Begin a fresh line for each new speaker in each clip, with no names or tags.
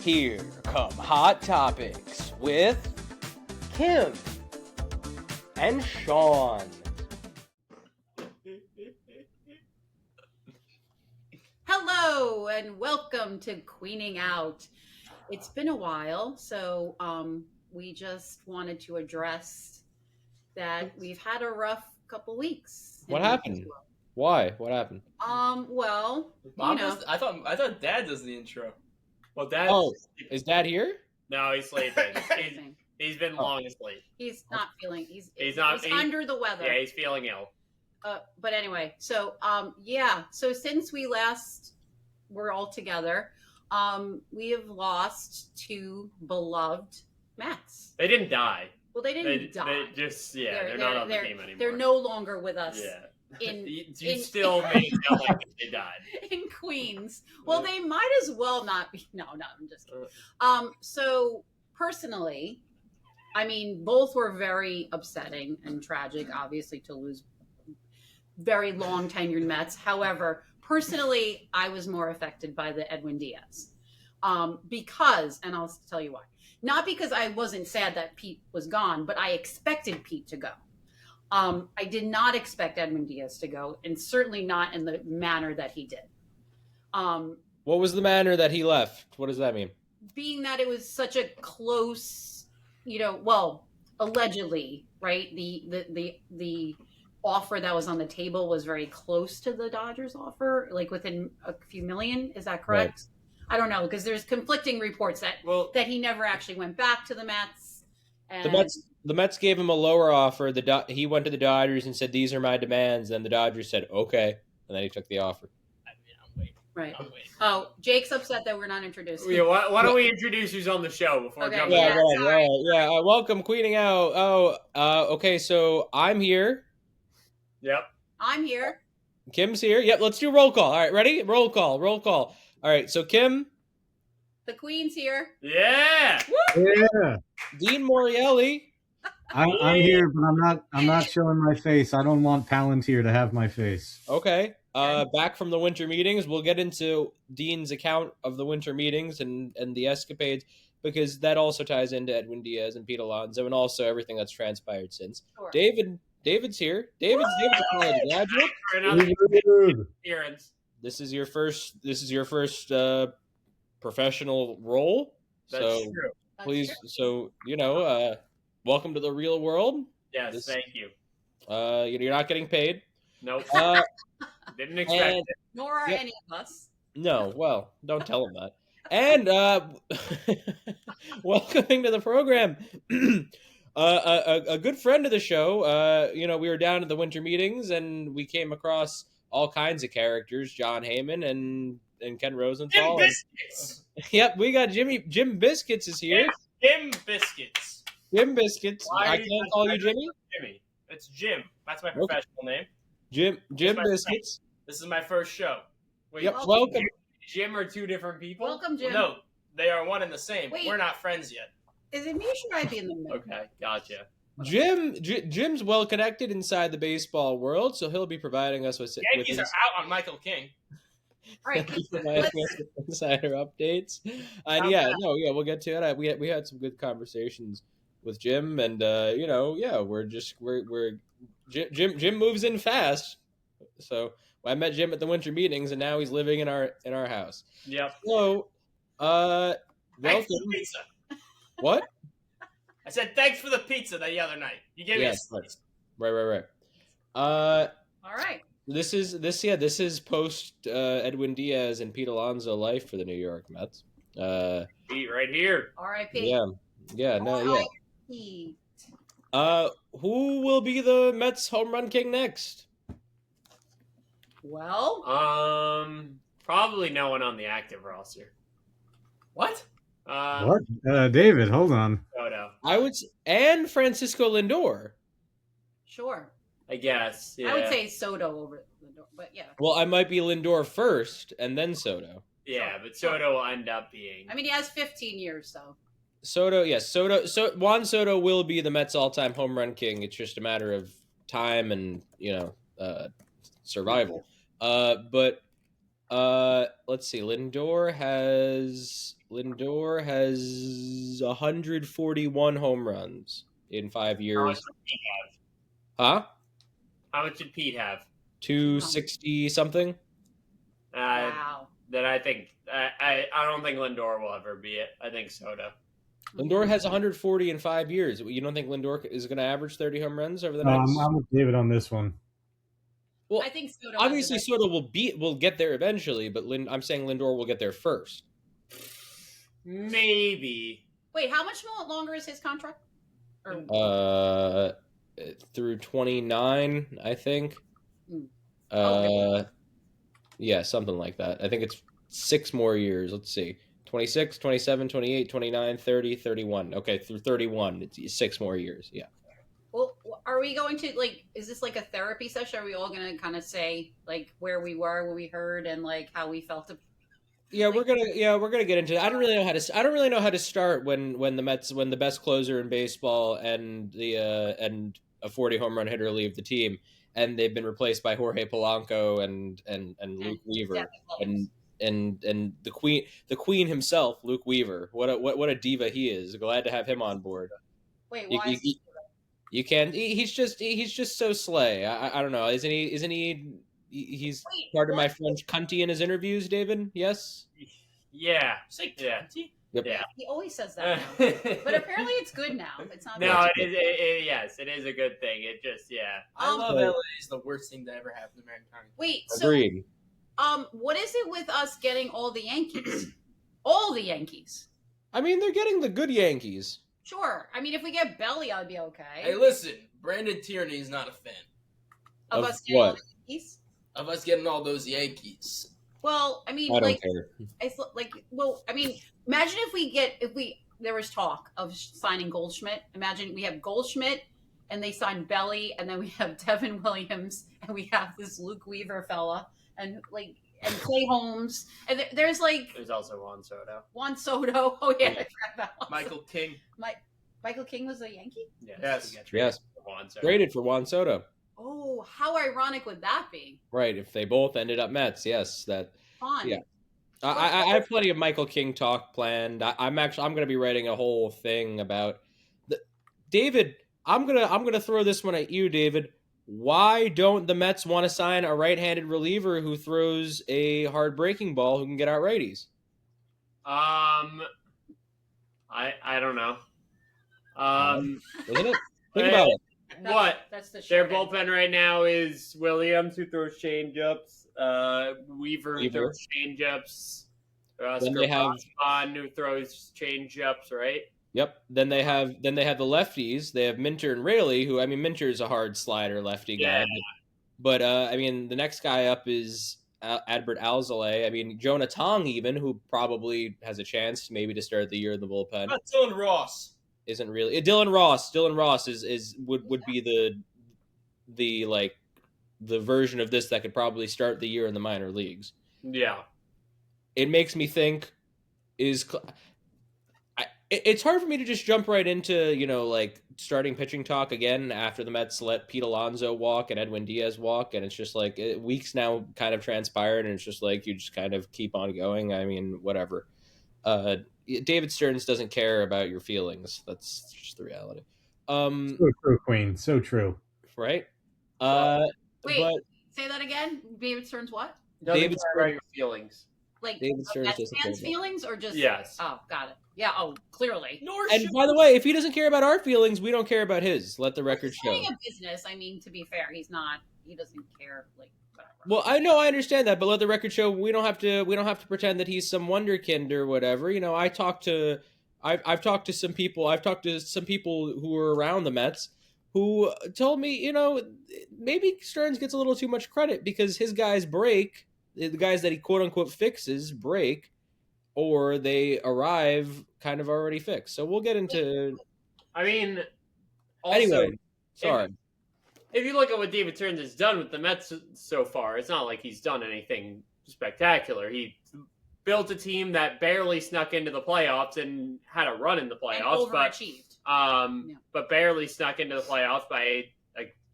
Here come Hot Topics with Kim and Sean.
Hello and welcome to Queening Out. It's been a while, so we just wanted to address that we've had a rough couple weeks.
What happened? Why? What happened?
Well,
Mom does, I thought Dad does the intro. Well, Dad.
Oh, is Dad here?
No, he's sleeping. he's been long asleep.
He's not feeling. He's
He's
under the weather.
Yeah, he's feeling ill.
But anyway, so So since we last were all together, we have lost two beloved Mets.
They didn't die.
Well, they didn't die.
They just they're not on the team anymore.
They're no longer with us.
Yeah.
You
still made it sound like they died.
In Queens. Well, they might as well not be. No, I'm just kidding. So personally, I mean, both were very upsetting and tragic, obviously, to lose very long tenured Mets. However, personally, I was more affected by the Edwin Diaz. Because, and I'll tell you why. Not because I wasn't sad that Pete was gone, but I expected Pete to go. I did not expect Edwin Diaz to go, and certainly not in the manner that he did.
What was the manner that he left? What does that mean?
Being that it was such a close, allegedly, right? The offer that was on the table was very close to the Dodgers offer, like within a few million. Is that correct? Right. I don't know, because there's conflicting reports that he never actually went back to the Mets. And
The Mets gave him a lower offer. He went to the Dodgers and said, "These are my demands." Then the Dodgers said, "Okay," and then he took the offer.
I'm waiting.
Right. Oh, Jake's upset that we're not introduced.
Yeah, why don't we introduce who's on the show before jumping?
Yeah. Welcome, Queening Out. Okay. So I'm here.
Yep.
I'm here.
Kim's here. Yep. Let's do roll call. All right. Ready? Roll call. All right. So Kim.
The Queen's here.
Yeah.
Yeah.
Dean Morielli.
I'm here, but I'm not showing my face. I don't want Palantir to have my face.
Okay. Back from the winter meetings, we'll get into Dean's account of the winter meetings and the escapades, because that also ties into Edwin Diaz and Pete Alonso and also everything that's transpired since. Sure. David's here. David's a college graduate. This is your first professional role.
That's true.
Please, welcome to the real world.
Yes, thank you.
You're not getting paid.
Nope. Didn't expect it.
Nor are any of us.
No, well, don't tell him that. And welcoming to the program, a good friend of the show. We were down at the winter meetings and we came across all kinds of characters: John Heyman and Ken Rosenthal.
Jim Biscuits.
Yep, we got Jim Biscuits is here.
Jim Biscuits.
Jim Biscuits. I can't call you Jimmy.
Jimmy. It's Jim. That's my professional name.
Jim Biscuits.
This is my first show. Wait,
yep, welcome.
Jim are two different people?
Welcome, Jim.
No, they are one and the same.
Wait.
We're not friends yet.
Is it me or should I be in the middle?
Okay, gotcha.
Jim's well connected inside the baseball world, so he'll be providing us with
Yankees are out on Michael King.
All right,
insider updates, and we'll get to it. We had some good conversations with Jim, and Jim moves in fast. So I met Jim at the winter meetings, and now he's living in our house.
Yep.
So, welcome.
Thanks for the pizza.
What?
I said thanks for the pizza the other night. You gave me a slice.
Right.
All right.
This is post Edwin Diaz and Pete Alonso life for the New York Mets.
Pete right here.
R.I.P.
Pete. Who will be the Mets home run king next?
Well,
probably no one on the active roster. What?
What? David, hold on.
Soto.
And Francisco Lindor.
Sure.
I guess. Yeah.
I would say Soto over Lindor, but yeah.
Well, I might be Lindor first and then Soto.
Yeah, but Soto will end up being.
I mean, he has 15 years, so.
Soto, yes. So Juan Soto will be the Mets' all-time home run king. It's just a matter of time and survival. But let's see. Lindor Lindor has 141 home runs in 5
How much
years.
did Pete have?
Huh?
How much did Pete have?
260 something.
Wow.
Then I think I don't think Lindor will ever be it. I think Soto.
Lindor has 140 in 5 years. You don't think Lindor is going to average 30 home runs over the
No,
next?
I'm with David on this one.
Well,
I think Soto
obviously
has
Soto will get there eventually, but I'm saying Lindor will get there first.
Maybe.
Wait, how much longer is his contract? Or,
Through 29, I think.
Okay.
Yeah, something like that. I think it's 6 more years. Let's see. 26, 27, 28, 29, 30, 31. Okay, through 31, it's 6 more years. Yeah.
well, are we going to like? Is this like a therapy session? Are we all going to kind of say like where we were, what we heard, and like how we felt?
Yeah, we're gonna get into it. I don't really know how to start when the best closer in baseball and and a 40 home run hitter leave the team, and they've been replaced by Jorge Polanco and Luke Weaver and the queen himself, Luke Weaver. What a diva he is. Glad to have him on board.
Wait, why?
You can't. He's just so slay. I don't know. Isn't he? He's part of my French cunty in his interviews, David. Yes.
Yeah.
Say
Yeah.
cunty?
Yep.
Yeah.
He always says that now. But apparently it's good now. It's not.
No,
bad.
yes, it is a good thing. It just, yeah.
I love LA is the worst thing that ever happened to mankind.
Wait, so
Agreed.
what is it with us getting all the Yankees? All the Yankees.
I mean, they're getting the good Yankees.
Sure. I mean, if we get Belly, I'd be okay.
Hey, listen, Brandon Tierney is not a fan
of
of
us getting all
what?
the Yankees.
of us getting all those Yankees.
Well, I mean,
I don't
like,
care.
I mean, imagine if there was talk of signing Goldschmidt. Imagine we have Goldschmidt and they sign Belly, and then we have Devin Williams, and we have this Luke Weaver fella, and Clay Holmes, and there's
also Juan Soto.
Juan Soto. Oh yeah, I forgot about Juan
Michael King.
Michael King was a Yankee.
Yes.
Yes.
Juan Soto.
Traded for Juan Soto.
Oh, how ironic would that be?
Right. If they both ended up Mets, yes.
Fun.
Yeah. I have plenty of Michael King talk planned. I'm going to be writing a whole thing about David. I'm gonna throw this one at you, David. Why don't the Mets want to sign a right-handed reliever who throws a hard breaking ball who can get out righties?
I don't know.
Isn't it? Think about it.
That's the
Their
short
bullpen right now is Williams, who throws changeups, Weaver, who throws changeups,
Then they have-
Scrivon, who throws changeups, right?
Yep. Then they have the lefties. They have Minter and Raley, who, I mean, Minter's a hard slider lefty guy.
Yeah.
But I mean, the next guy up is Adbert Alzolay. I mean, Jonah Tong, even, who probably has a chance maybe to start the year in the bullpen,
Not Dylan Ross.
isn't really. Dylan Ross would be the version of this that could probably start the year in the minor leagues.
Yeah.
It makes me think it's hard for me to just jump right into, starting pitching talk again after the Mets let Pete Alonso walk and Edwin Diaz walk. And it's just like weeks now kind of transpired. And it's just like, you just kind of keep on going. I mean, whatever. David Stearns doesn't care about your feelings. That's just the reality.
So true, Queen. So true.
Right.
Wait,
but
say that again. David Stearns, what?
Doesn't
David
care about your feelings.
Like
David Stearns
Mets
doesn't
fans'
care about-
feelings, or just
Yes.
Oh, got it. Yeah. Oh, clearly.
And by the way, if he doesn't care about our feelings, we don't care about his. Let the record show.
He's a business. I mean, to be fair, he's not. He doesn't care. Like, whatever.
Well, I know, I understand that, but let the record show we don't have to pretend that he's some wonderkind or whatever. I've talked to some people. I've talked to some people who were around the Mets who told me, maybe Stearns gets a little too much credit because his guys break, the guys that he quote unquote fixes break, or they arrive kind of already fixed. So we'll get into.
I mean, also,
Anyway, sorry.
If you look at what David Stearns has done with the Mets so far, it's not like he's done anything spectacular. He built a team that barely snuck into the playoffs and had a run in the playoffs,
And overachieved.
but barely snuck into the playoffs by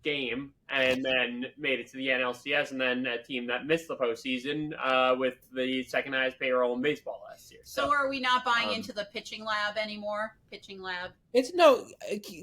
game and then made it to the NLCS, and then a team that missed the postseason with the second highest payroll in baseball last year.
So are we not buying into the pitching lab anymore? Pitching lab?
It's no.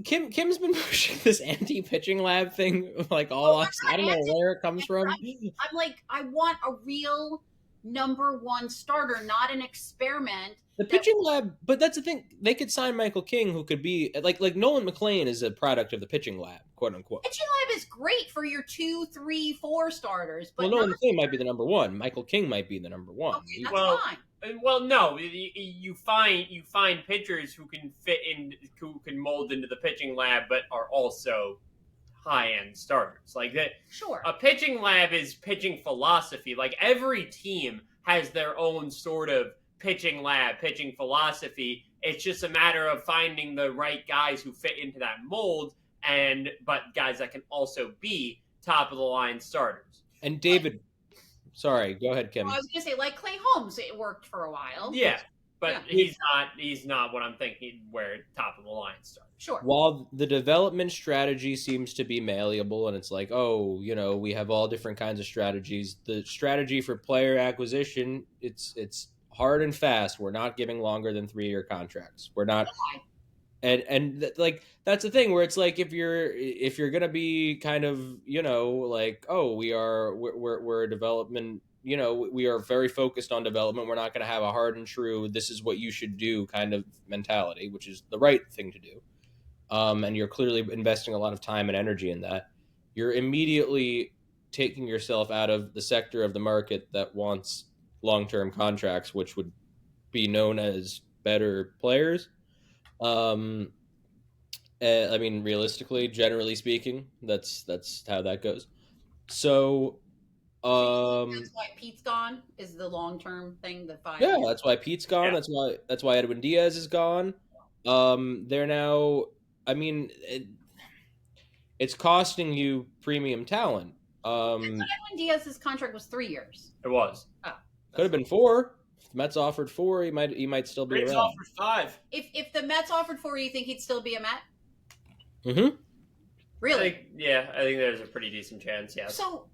Kim's been pushing this anti-pitching lab thing like all. I don't know where it comes from.
I'm like, I want a real number one starter, not an experiment.
The pitching lab, but that's the thing. They could sign Michael King, who could be like Nolan McLean is a product of the pitching lab, quote unquote.
Pitching lab is great for your 2, 3, 4 starters, but
Nolan McLean might be the number one. Michael King might be the number one.
Okay, that's fine.
Well, no, you find pitchers who can fit in, who can mold into the pitching lab, but are also high-end starters. Like that.
Sure.
A pitching lab is pitching philosophy. Like every team has their own sort of pitching lab, pitching philosophy. It's just a matter of finding the right guys who fit into that mold, but guys that can also be top of the line starters.
And David, sorry, go ahead, Kim.
Well, I was going to say, like Clay Holmes, it worked for a while.
Yeah, but
Yeah.
he's not what I'm thinking. Where top of the line starters.
Sure.
While the development strategy seems to be malleable, and it's like, oh, we have all different kinds of strategies. The strategy for player acquisition, it's hard and fast. We're not giving longer than 3-year contracts. We're not, like that's the thing where it's like if you're gonna be kind of like, oh, we're a development. We are very focused on development. We're not going to have a hard and true, this is what you should do kind of mentality, which is the right thing to do. And you're clearly investing a lot of time and energy in that. You're immediately taking yourself out of the sector of the market that wants long-term contracts, which would be known as better players. I mean, realistically, generally speaking, that's how that goes. So,
that's why Pete's gone is the long-term thing. The 5
yeah,
years.
that's why Pete's gone. Yeah. That's why Edwin Diaz is gone. They're now. I mean, it's costing you premium talent.
Edwin Diaz's contract was 3 years.
It was.
Oh.
Could have been 4. If the Mets offered 4, he might still be
Braves
around.
offered 5.
If the Mets offered 4, you think he'd still be a Met?
Mm-hmm.
Really?
I think there's a pretty decent chance. Yes.
So,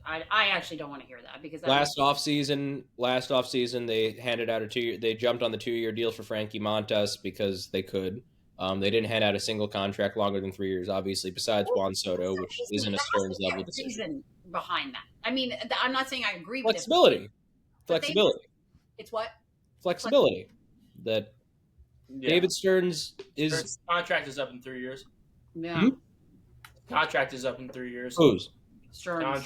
I actually don't want to hear that because
last offseason they handed out they jumped on the 2-year deal for Frankie Montas because they could. They didn't hand out a single contract longer than 3 years, obviously, besides Juan Soto, which isn't a Stearns level decision.
Reason behind that. I mean, I'm not saying I agree with
flexibility.
It's what?
Flexibility. That David Stearns is.
Stearns' contract is up in 3 years.
Yeah.
Hmm?
Contract is up in 3 years.
Whose?
Stearns.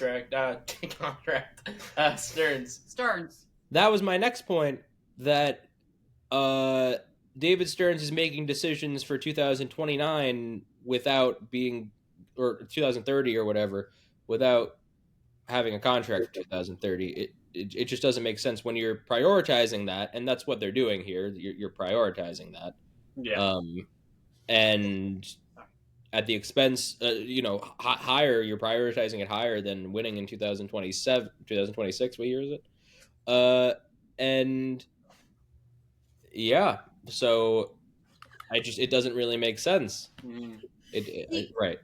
Stearns.
That was my next point. That David Stearns is making decisions for 2029 without being, or 2030 or whatever, without having a contract for 2030. It just doesn't make sense when you're prioritizing that, and that's what they're doing here. You're prioritizing that.
Yeah.
And at the expense, higher, you're prioritizing it higher than winning in 2026. What year is it? And yeah, so it doesn't really make sense. Right.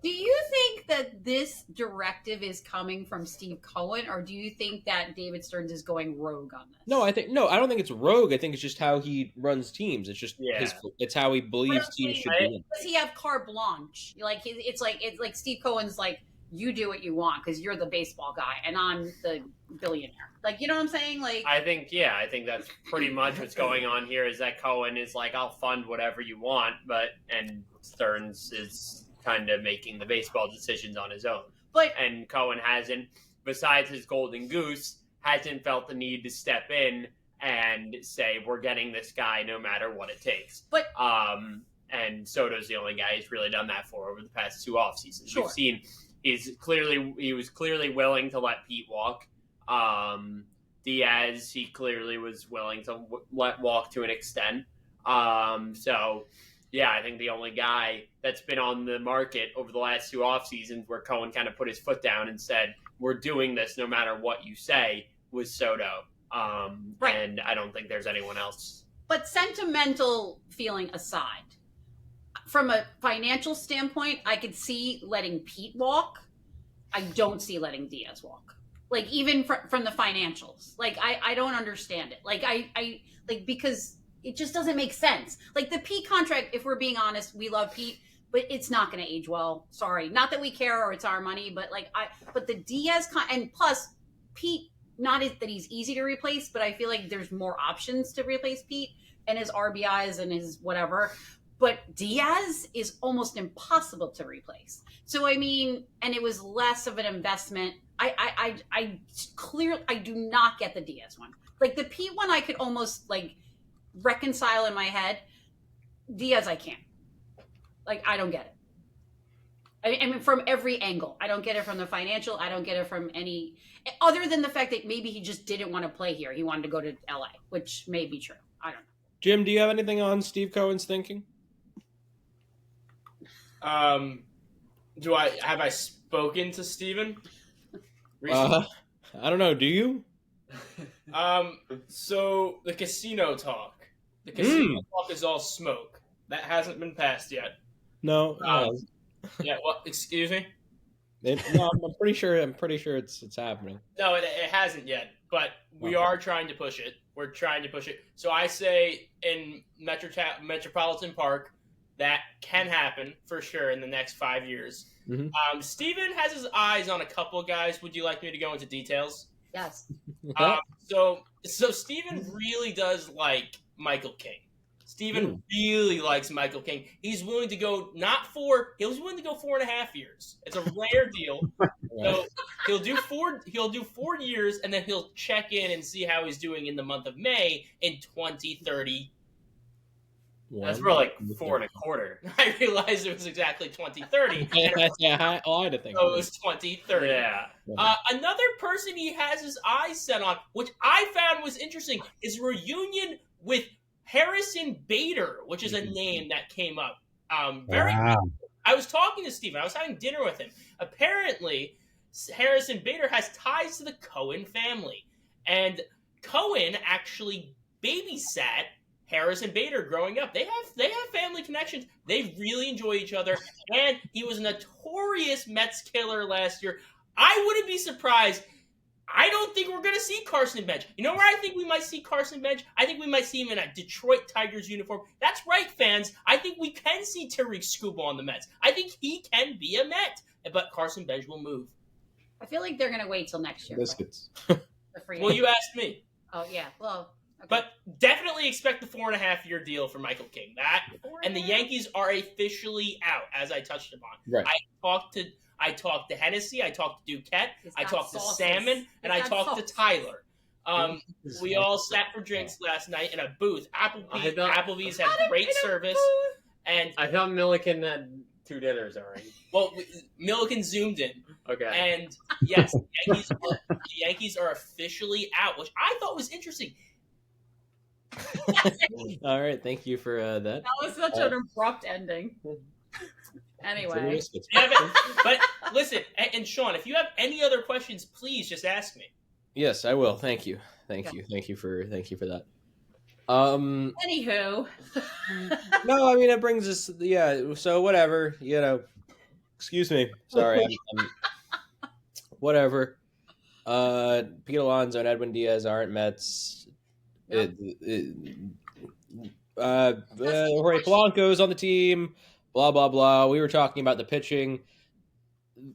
Do you think that this directive is coming from Steve Cohen, or do you think that David Stearns is going rogue on this?
No, I don't think it's rogue. I think it's just how he runs teams. It's just it's how he believes teams should be.
Does he have carte blanche? Like it's like Steve Cohen's like, you do what you want because you're the baseball guy and I'm the billionaire. Like, you know what I'm saying? Like,
I think that's pretty much what's going on here. Is that Cohen is like, I'll fund whatever you want, and Stearns is kind of making the baseball decisions on his own. And Cohen hasn't, besides his golden goose, hasn't felt the need to step in and say, we're getting this guy no matter what it takes. And Soto's the only guy he's really done that for over the past 2 off seasons.
Sure.
We've seen he was clearly willing to let Pete walk. Diaz, he clearly was willing to let walk to an extent. Yeah, I think the only guy that's been on the market over the last 2 off seasons where Cohen kind of put his foot down and said, we're doing this no matter what you say, was Soto.
Right.
And I don't think there's anyone else.
But sentimental feeling aside, from a financial standpoint, I could see letting Pete walk. I don't see letting Diaz walk. Like, even from the financials. Like, I don't understand it. Like, I like, because it just doesn't make sense. Like, the Pete contract, if we're being honest, we love Pete, but it's not going to age well. Sorry. Not that we care or it's our money, but like, but the Diaz, and plus, Pete, not that he's easy to replace, but I feel like there's more options to replace Pete and his RBIs and his whatever. But Diaz is almost impossible to replace. So, I mean, and it was less of an investment. I clearly, I do not get the Diaz one. Like, the Pete one, I could almost like reconcile in my head. Diaz, I can't. Like, I don't get it. I mean, from every angle. I don't get it from the financial. I don't get it from any, other than the fact that maybe he just didn't want to play here. He wanted to go to LA, which may be true. I don't know.
Jim, do you have anything on Steve Cohen's thinking?
Have I spoken to Steven recently?
I don't know. Do you?
So the casino talk is all smoke. That hasn't been passed yet.
No.
Yeah. Well, excuse me.
No, I'm pretty sure. It's happening.
No, it hasn't yet. But we are trying to push it. We're trying to push it. So I say in Metropolitan Park, that can happen for sure in the next 5 years.
Mm-hmm.
Steven has his eyes on a couple guys. Would you like me to go into details?
Yes.
So Steven really does like Michael King. Steven really likes Michael King. He's willing to go he was willing to go 4.5 years. It's a rare deal. So he'll do 4 years, and then he'll check in and see how he's doing in the month of May in 2030.
That's more like 4.25.
I realized it was exactly 2030.
Yeah, I had to think.
So it was 2030.
Yeah.
Another person he has his eyes set on, which I found was interesting, is reunion with Harrison Bader, which is a name that came up. I was talking to Steven. I was having dinner with him. Apparently, Harrison Bader has ties to the Cohen family. And Cohen actually babysat Harrison Bader growing up. They have family connections. They really enjoy each other. And he was a notorious Mets killer last year. I wouldn't be surprised. I don't think we're going to see Carson Bench. You know where I think we might see Carson Bench? I think we might see him in a Detroit Tigers uniform. That's right, fans. I think we can see Tariq Skubal on the Mets. I think he can be a Met. But Carson Bench will move.
I feel like they're going to wait till next year.
Biscuits.
Well, you asked me.
Oh, yeah. Well, okay.
But definitely expect the 4.5-year deal for Michael King. And the Yankees are officially out, as I touched upon.
Right.
I talked to Hennessy, I talked to Duquette, I talked
sauces.
to Salmon, and I talked to Tyler. We all sat for drinks last night in a booth. Applebee's had great service. And
I thought Milliken had 2 dinners already.
well, Milliken zoomed in.
Okay.
And yes, the Yankees are officially out, which I thought was interesting.
All right, thank you for that.
That was such an abrupt ending. Anyway.
But listen, and Sean, if you have any other questions, please just ask me.
Yes, I will. Thank you for that.
Anywho.
No, I mean it brings us. Yeah. So whatever. Excuse me. Sorry. Whatever. Pete Alonso and Edwin Diaz aren't Mets.
Yep.
Jorge Polanco is on the team. Blah blah blah. We were talking about the pitching,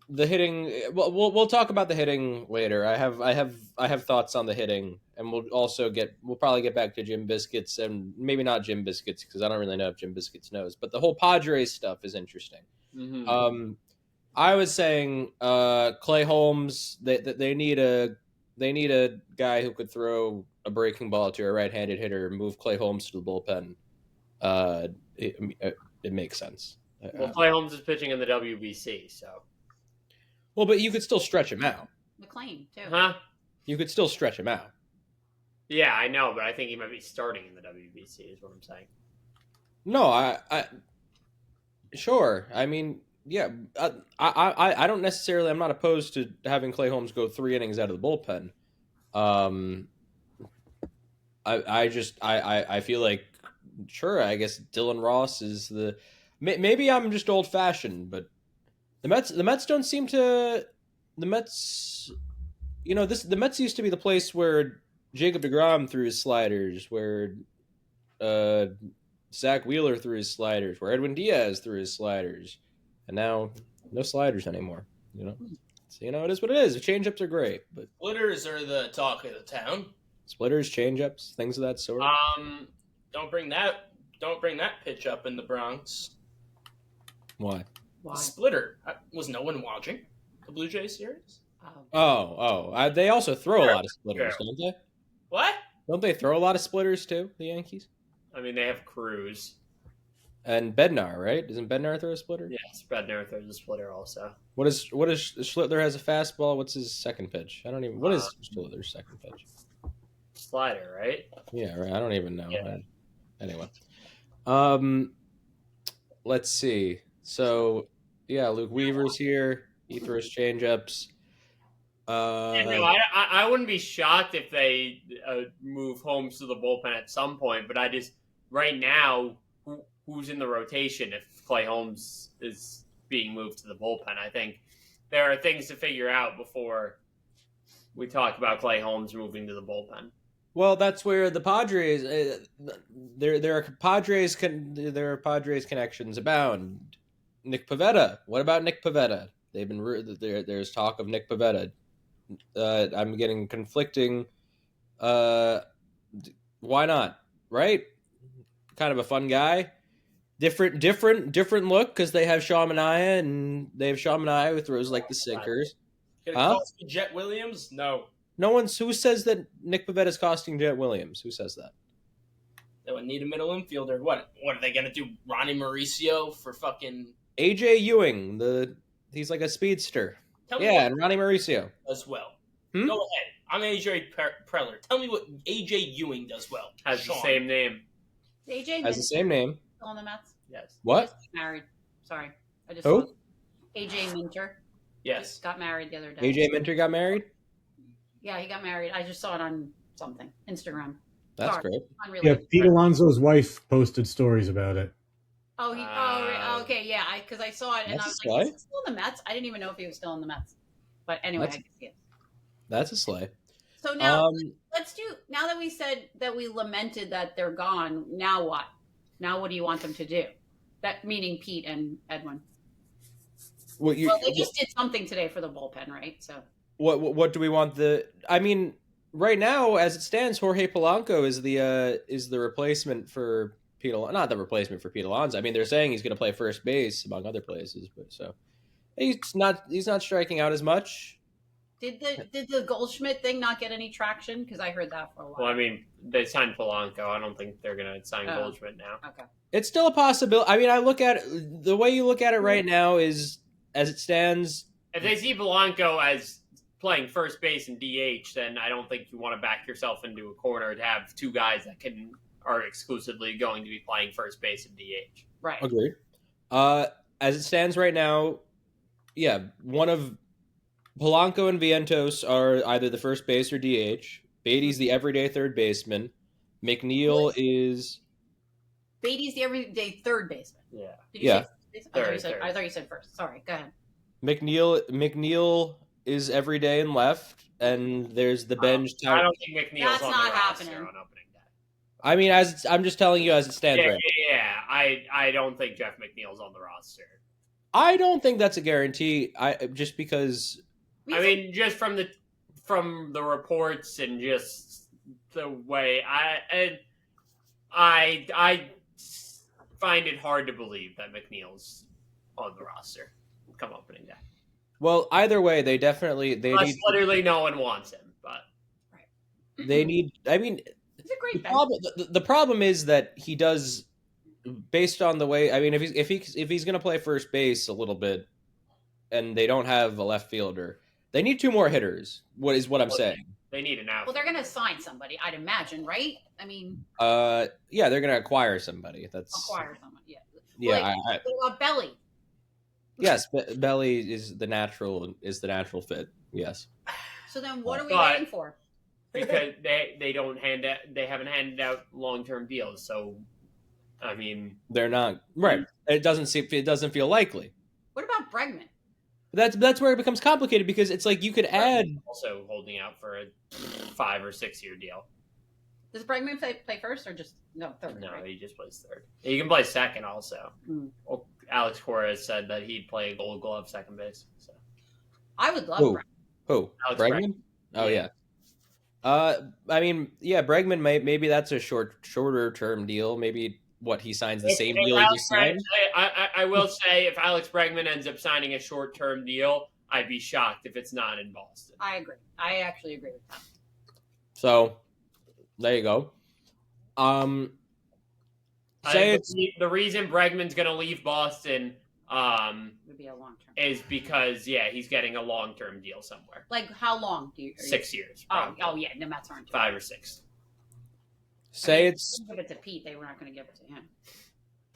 the hitting. We'll talk about the hitting later. I have thoughts on the hitting, and we'll probably get back to Jim Biscuits, and maybe not Jim Biscuits because I don't really know if Jim Biscuits knows. But the whole Padres stuff is interesting.
Mm-hmm.
I was saying Clay Holmes. They need a guy who could throw a breaking ball to a right-handed hitter. Move Clay Holmes to the bullpen. It makes sense.
Well, Clay Holmes is pitching in the WBC, so.
Well, but you could still stretch him out.
McLean, too.
Huh?
You could still stretch him out.
Yeah, I know, but I think he might be starting in the WBC, is what I'm saying.
No, I sure. I mean, yeah. I don't necessarily. I'm not opposed to having Clay Holmes go 3 innings out of the bullpen. I feel like. Sure, I guess Dylan Ross is the. maybe I'm just old fashioned, but the Mets don't seem to. The Mets, the Mets used to be the place where Jacob deGrom threw his sliders, where Zach Wheeler threw his sliders, where Edwin Diaz threw his sliders, and now no sliders anymore. So, it is what it is. The changeups are great, but
Splitters are the talk of the town.
splitters, changeups, things of that sort.
Don't bring that pitch up in the Bronx.
Why?
Splitter. Was no one watching the Blue Jays series?
They also throw a lot of splitters, don't they?
What?
Don't they throw a lot of splitters too, the Yankees?
I mean, they have Cruz.
And Bednar, right? Doesn't Bednar throw a splitter?
Yes, Bednar throws a splitter also.
What is Schlittler has a fastball? What's his second pitch? I don't even. What is Schlittler's second pitch?
Slider, right?
Yeah, right. I don't even know.
Yeah.
Anyway, let's see. So, yeah, Luke Weaver's here. He throws changeups.
I wouldn't be shocked if they move Holmes to the bullpen at some point, but right now, who's in the rotation if Clay Holmes is being moved to the bullpen? I think there are things to figure out before we talk about Clay Holmes moving to the bullpen.
Well, that's where the Padres. There are Padres connections abound. Nick Pivetta. What about Nick Pivetta? There's talk of Nick Pivetta. I'm getting conflicting. Why not? Right? Kind of a fun guy. Different look because they have Shaw Manaea and they have Shaw Manaea who throws like the sinkers.
Could it cost me Jet Williams? No.
No one's. Who says that Nick Pivetta is costing Jet Williams? Who says that?
They would need a middle infielder. What are they gonna do? Ronnie Mauricio for fucking
AJ Ewing. He's like a speedster. And Ronnie Mauricio
does well. Go ahead. I'm AJ Preller. Tell me what AJ Ewing does well.
Has the same name.
AJ
has the same name.
Still on the Mets?
Yes.
What?
Married. Sorry, I just
Who?
AJ Minter.
Yes.
Got married the other day.
AJ Minter got married?
Yeah, he got married. I just saw it on something. Instagram.
That's great.
Yeah, Pete Alonso's wife posted stories about it.
Okay, yeah, because I saw it and I was like, is he still in the Mets? I didn't even know if he was still in the Mets. But anyway, I can see it.
That's a sleigh.
So now, now that we said that we lamented that they're gone, now what? Now what do you want them to do? That meaning Pete and Edwin. Well, they just did something today for the bullpen, right? So
what do we want I mean, right now, as it stands, Jorge Polanco is the replacement for Pete. Not the replacement for Pete Alonso. I mean, they're saying he's going to play first base among other places, but so he's not striking out as much.
Did the Goldschmidt thing not get any traction? Because I heard that for a while.
Well, I mean, they signed Polanco. I don't think they're going to sign Goldschmidt now.
Okay.
It's still a possibility. I mean, I look at it, the way you look at it right now is, as it stands.
If they see Polanco as playing first base and DH, then I don't think you want to back yourself into a corner to have two guys that are exclusively going to be playing first base and DH.
Right.
Agreed. As it stands right now, yeah, one of Polanco and Vientos are either the first base or DH. Beatty's the everyday third baseman. McNeil is...
Beatty's the everyday third baseman.
Yeah.
Did you say third? I thought you said first. Sorry, go ahead.
McNeil is everyday and left, and there's the bench.
I don't think McNeil's on the roster on opening day.
I mean, I'm just telling you as it stands right now.
Yeah. I don't think Jeff McNeil's on the roster.
I don't think that's a guarantee. Just because...
I mean, just from the reports and just the way I find it hard to believe that McNeil's on the roster come opening day.
Well, either way, they need.
Literally, no one wants him, but
they need. I mean,
it's a great
the problem is that he does, based on the way. I mean, if he's going to play first base a little bit, and they don't have a left fielder. They need two more hitters. What I'm saying?
They need an outfielder.
Well, they're going to sign somebody, I'd imagine, right? I mean,
yeah, they're going to acquire somebody.
Acquire someone, yeah.
Yeah,
Belly.
Yes, Belly is the natural fit. Yes.
So then, what are we waiting for?
Because they haven't handed out long-term deals. So I mean,
They're not right. It doesn't feel likely.
What about Bregman?
That's where it becomes complicated because it's like you could add.
Also holding out for a 5 or 6 year deal.
Does Bregman play first or just third?
No,
right?
he just plays third. He can play second also.
Mm.
Well, Alex Cora has said that he'd play Gold Glove second base. So
I would love
Who?
Bregman.
Who?
Alex
Bregman? Oh yeah. I mean, yeah, Bregman maybe that's a shorter term deal. Maybe he signs the same deal he just signed.
I will say, if Alex Bregman ends up signing a short term deal, I'd be shocked if it's not in Boston.
I agree. I actually agree with that.
So
there you go.
The reason Bregman's going to leave Boston
Would be a long term.
is because he's getting a long term deal somewhere.
Like how long do you?
6 years.
Oh,
Probably.
yeah. The Mets aren't.
5 or 6.
It's
give it to Pete. They were not going to give it to him.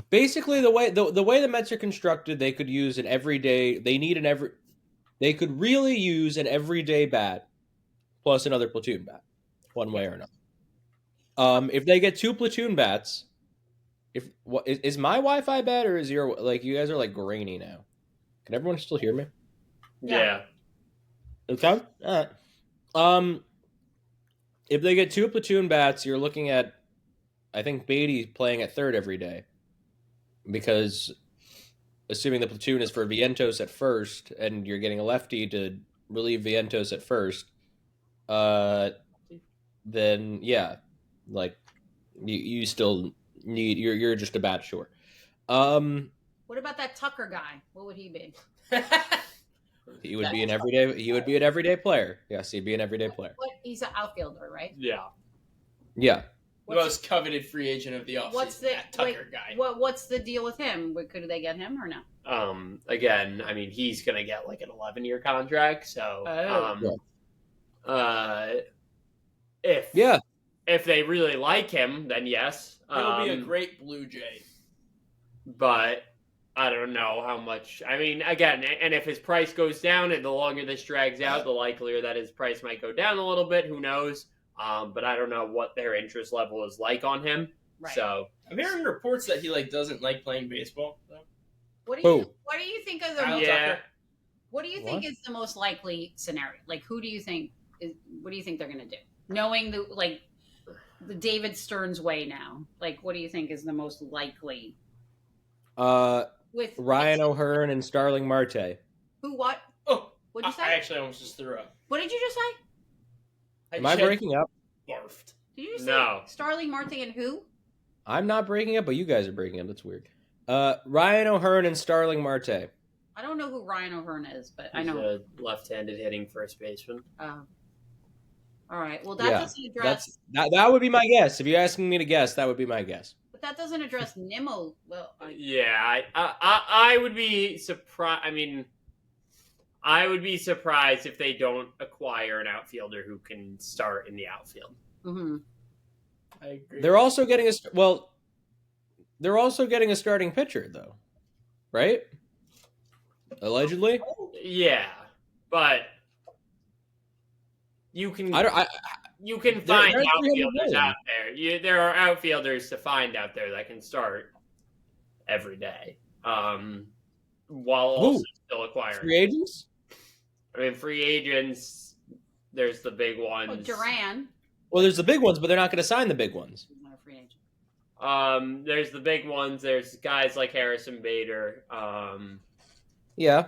basically the way the Mets are constructed. They could use an everyday. They could really use an everyday bat plus another platoon bat, one way or another. If they get 2 platoon bats, is my Wi-Fi bad or is your you guys are grainy now? Can everyone still hear me?
Yeah.
Okay. All right. If they get 2 platoon bats, you're looking at, I think, Beatty playing at third every day, because assuming the platoon is for Vientos at first, and you're getting a lefty to relieve Vientos at first, then yeah, you still need you're just a bat short.
What about that Tucker guy? What would he be?
He would be an everyday player. Yes, he'd be an everyday player.
He's an outfielder, right?
Yeah.
Yeah.
The most coveted free agent of the offseason.
What's the
that Tucker guy?
What's the deal with him? Could they get him or no?
Again, I mean, he's going to get an 11-year contract. So, if they really like him, then yes.
He'll be a great Blue Jay.
But I don't know how much. I mean, again, and if his price goes down, and the longer this drags out, the likelier that his price might go down a little bit. Who knows? But I don't know what their interest level is like on him.
Right.
So
I'm hearing reports that he doesn't like playing baseball. Though.
What do you think of the?
Tucker?
What do you think is the most likely scenario? Who do you think is? What do you think they're going to do? Knowing the David Stearns way now, what do you think is the most likely? With
Ryan O'Hearn and Starling Marte.
Who? What?
Oh,
what'd you say?
I actually almost just threw up.
What did you just say?
Am I breaking up?
Barfed.
Did you say
No.
Starling Marte and who?
I'm not breaking up, but you guys are breaking up. That's weird. Ryan O'Hearn and Starling Marte.
I don't know who Ryan O'Hearn is, but I
he's
know.
a left-handed hitting first baseman.
All right. Well, that doesn't address.
That would be my guess. If you're asking me to guess, that would be my guess.
But that doesn't address Nimmo. Well,
Yeah, I would be surprised. I mean, I would be surprised if they don't acquire an outfielder who can start in the outfield.
Mm-hmm.
I agree.
They're also getting a starting pitcher, though, right? Allegedly.
Yeah, but you can you can
They're
find
300
outfielders
million.
out there. There are outfielders to find out there that can start every day, while also still acquiring
Free agents.
I mean, free agents. There's the big ones.
Oh, Duran.
Well, there's the big ones, but they're not going to sign the big ones.
He's not a free agent.
There's the big ones. There's guys like Harrison Bader.
Yeah.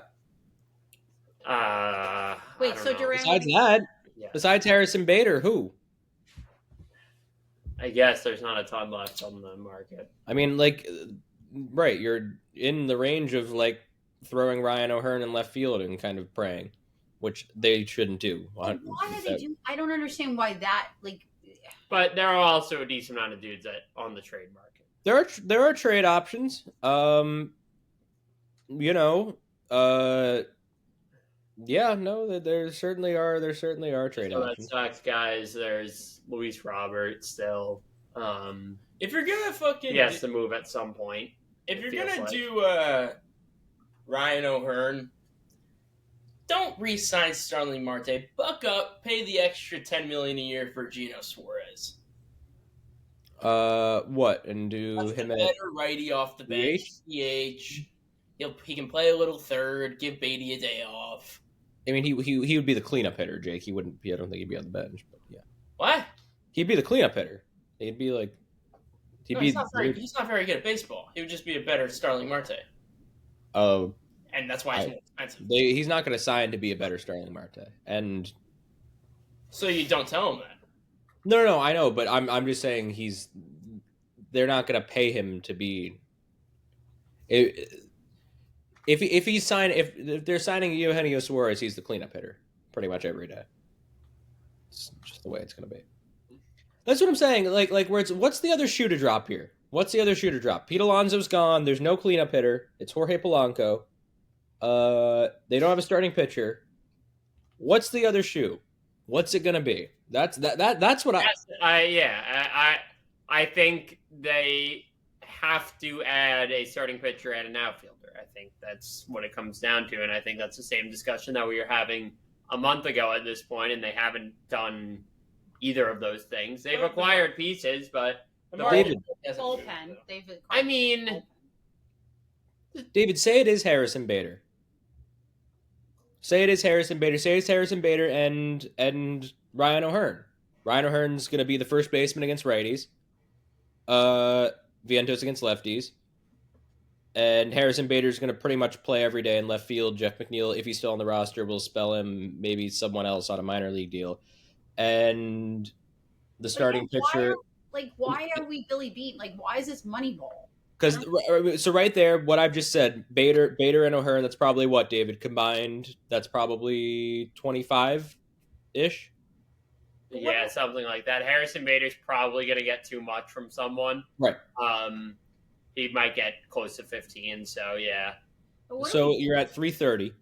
Wait, so Duran?
Besides that,
Yeah.
besides Harrison Bader, who?
I guess there's not a ton left on the market.
I mean, right? You're in the range of throwing Ryan O'Hearn in left field and kind of praying, which they shouldn't do.
Why do they do? I don't understand why that.
But there are also a decent amount of dudes on the trade market.
There are trade options. Yeah, no, there certainly are trade
So
options.
Red Sox guys, there's Luis Robert still.
If you're gonna fucking
He has to move at some point.
if you're
feels
gonna
like.
do Ryan O'Hearn, don't re-sign Starling Marte. Buck up, pay the extra $10 million a year for Gino Suarez.
What? And do
That's
him
the
at
better righty off the bench. CH. He can play a little third. Give Beatty a day off.
I mean, he would be the cleanup hitter, Jake. He wouldn't be. I don't think he'd be on the bench, but yeah.
What?
He'd be the cleanup hitter. He'd be like.
He's not very good at baseball. He would just be a better Starling Marte.
Oh.
And that's why he's more expensive.
He's not going to sign to be a better Starling Marte, and.
So you don't tell him that.
No, I know, but I'm just saying they're not going to pay him to be. If they're signing Eugenio Suarez, he's the cleanup hitter pretty much every day. It's just the way it's going to be. That's what I'm saying. Like what's the other shoe to drop here? What's the other shoe to drop? Pete Alonso's gone. There's no cleanup hitter. It's Jorge Polanco. They don't have a starting pitcher. What's the other shoe? What's it going to be? That's what
I think they have to add a starting pitcher and an outfielder. I think that's what it comes down to, and I think that's the same discussion that we were having a month ago at this point, and they haven't done either of those things. They've acquired pieces, but
David,
bullpen.
David, say it is Harrison Bader. Say it is Harrison Bader. Say it's Harrison Bader and Ryan O'Hearn. Ryan O'Hearn's going to be the first baseman against righties. Vientos against lefties. And Harrison Bader's going to pretty much play every day in left field. Jeff McNeil, if he's still on the roster, will spell him maybe someone else on a minor league deal. And the starting pitcher...
Why are we Billy Bean? Why is this Moneyball?
Because so right there, what I've just said, Bader and O'Hearn, that's probably what, David, combined? That's probably 25-ish?
Yeah, something like that. Harrison Bader's probably going to get too much from someone.
Right.
He might get close to 15, so yeah.
So you're at 330.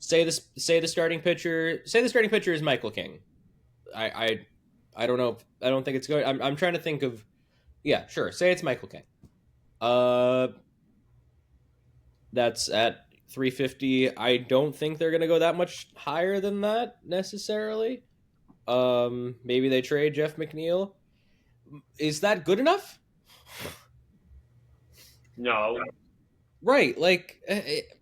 Say the starting pitcher is Michael King. I don't know. I don't think it's good. I'm trying to think of. Yeah, sure. Say it's Michael King. That's at 350. I don't think they're gonna go that much higher than that necessarily. Maybe they trade Jeff McNeil. Is that good enough?
No.
Right,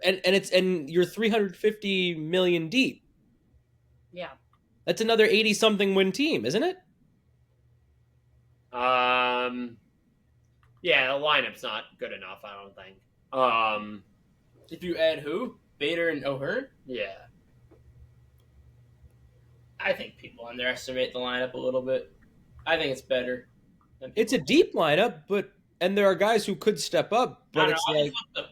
and you're 350 million deep.
Yeah.
That's another 80-something win team, isn't it?
Yeah, the lineup's not good enough, I don't think.
If you add who? Bader and O'Hearn?
Yeah.
I think people underestimate the lineup a little bit. I think it's better.
It's a deep lineup, and there are guys who could step up, but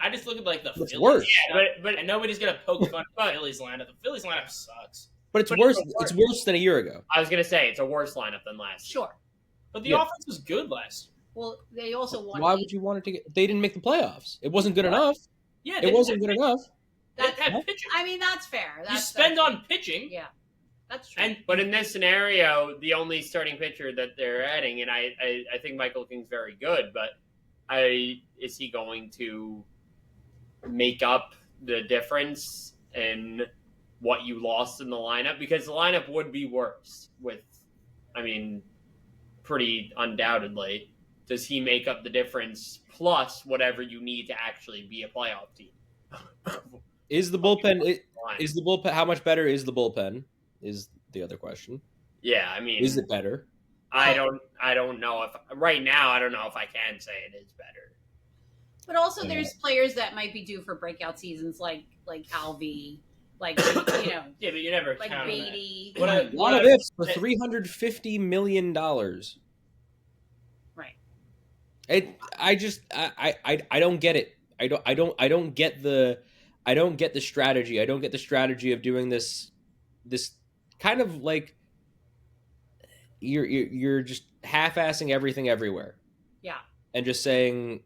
I just look at the
it's
Phillies.
worse.
Yeah, but nobody's gonna poke fun at the Phillies lineup. The Phillies lineup sucks.
But it's worse. It's worse than a year ago.
I was gonna say it's a worse lineup than last year.
Sure.
But the offense was good last year.
Well, they also won.
Why would you want it to get? They didn't make the playoffs. It wasn't good enough.
Yeah,
it wasn't good enough.
That's
pitching.
I mean, that's fair.
You spend on pitching.
Yeah, that's true.
But in this scenario, the only starting pitcher that they're adding, and I think Michael King's very good, but is he going to make up the difference in what you lost in the lineup? Because the lineup would be worse pretty undoubtedly. Does he make up the difference plus whatever you need to actually be a playoff team?
Is the bullpen? Is the bullpen? How much better is the bullpen? Is the other question.
Yeah,
is it better?
I don't know if right now. I don't know if I can say it is better.
But also, there's players that might be due for breakout seasons, like Alvey,
Yeah, but you never
like
count
Beatty.
One of ifs for $350 million.
Right.
I don't get it. I don't get the strategy. I don't get the strategy of doing this kind of like you're just half-assing everything everywhere.
Yeah.
And just saying,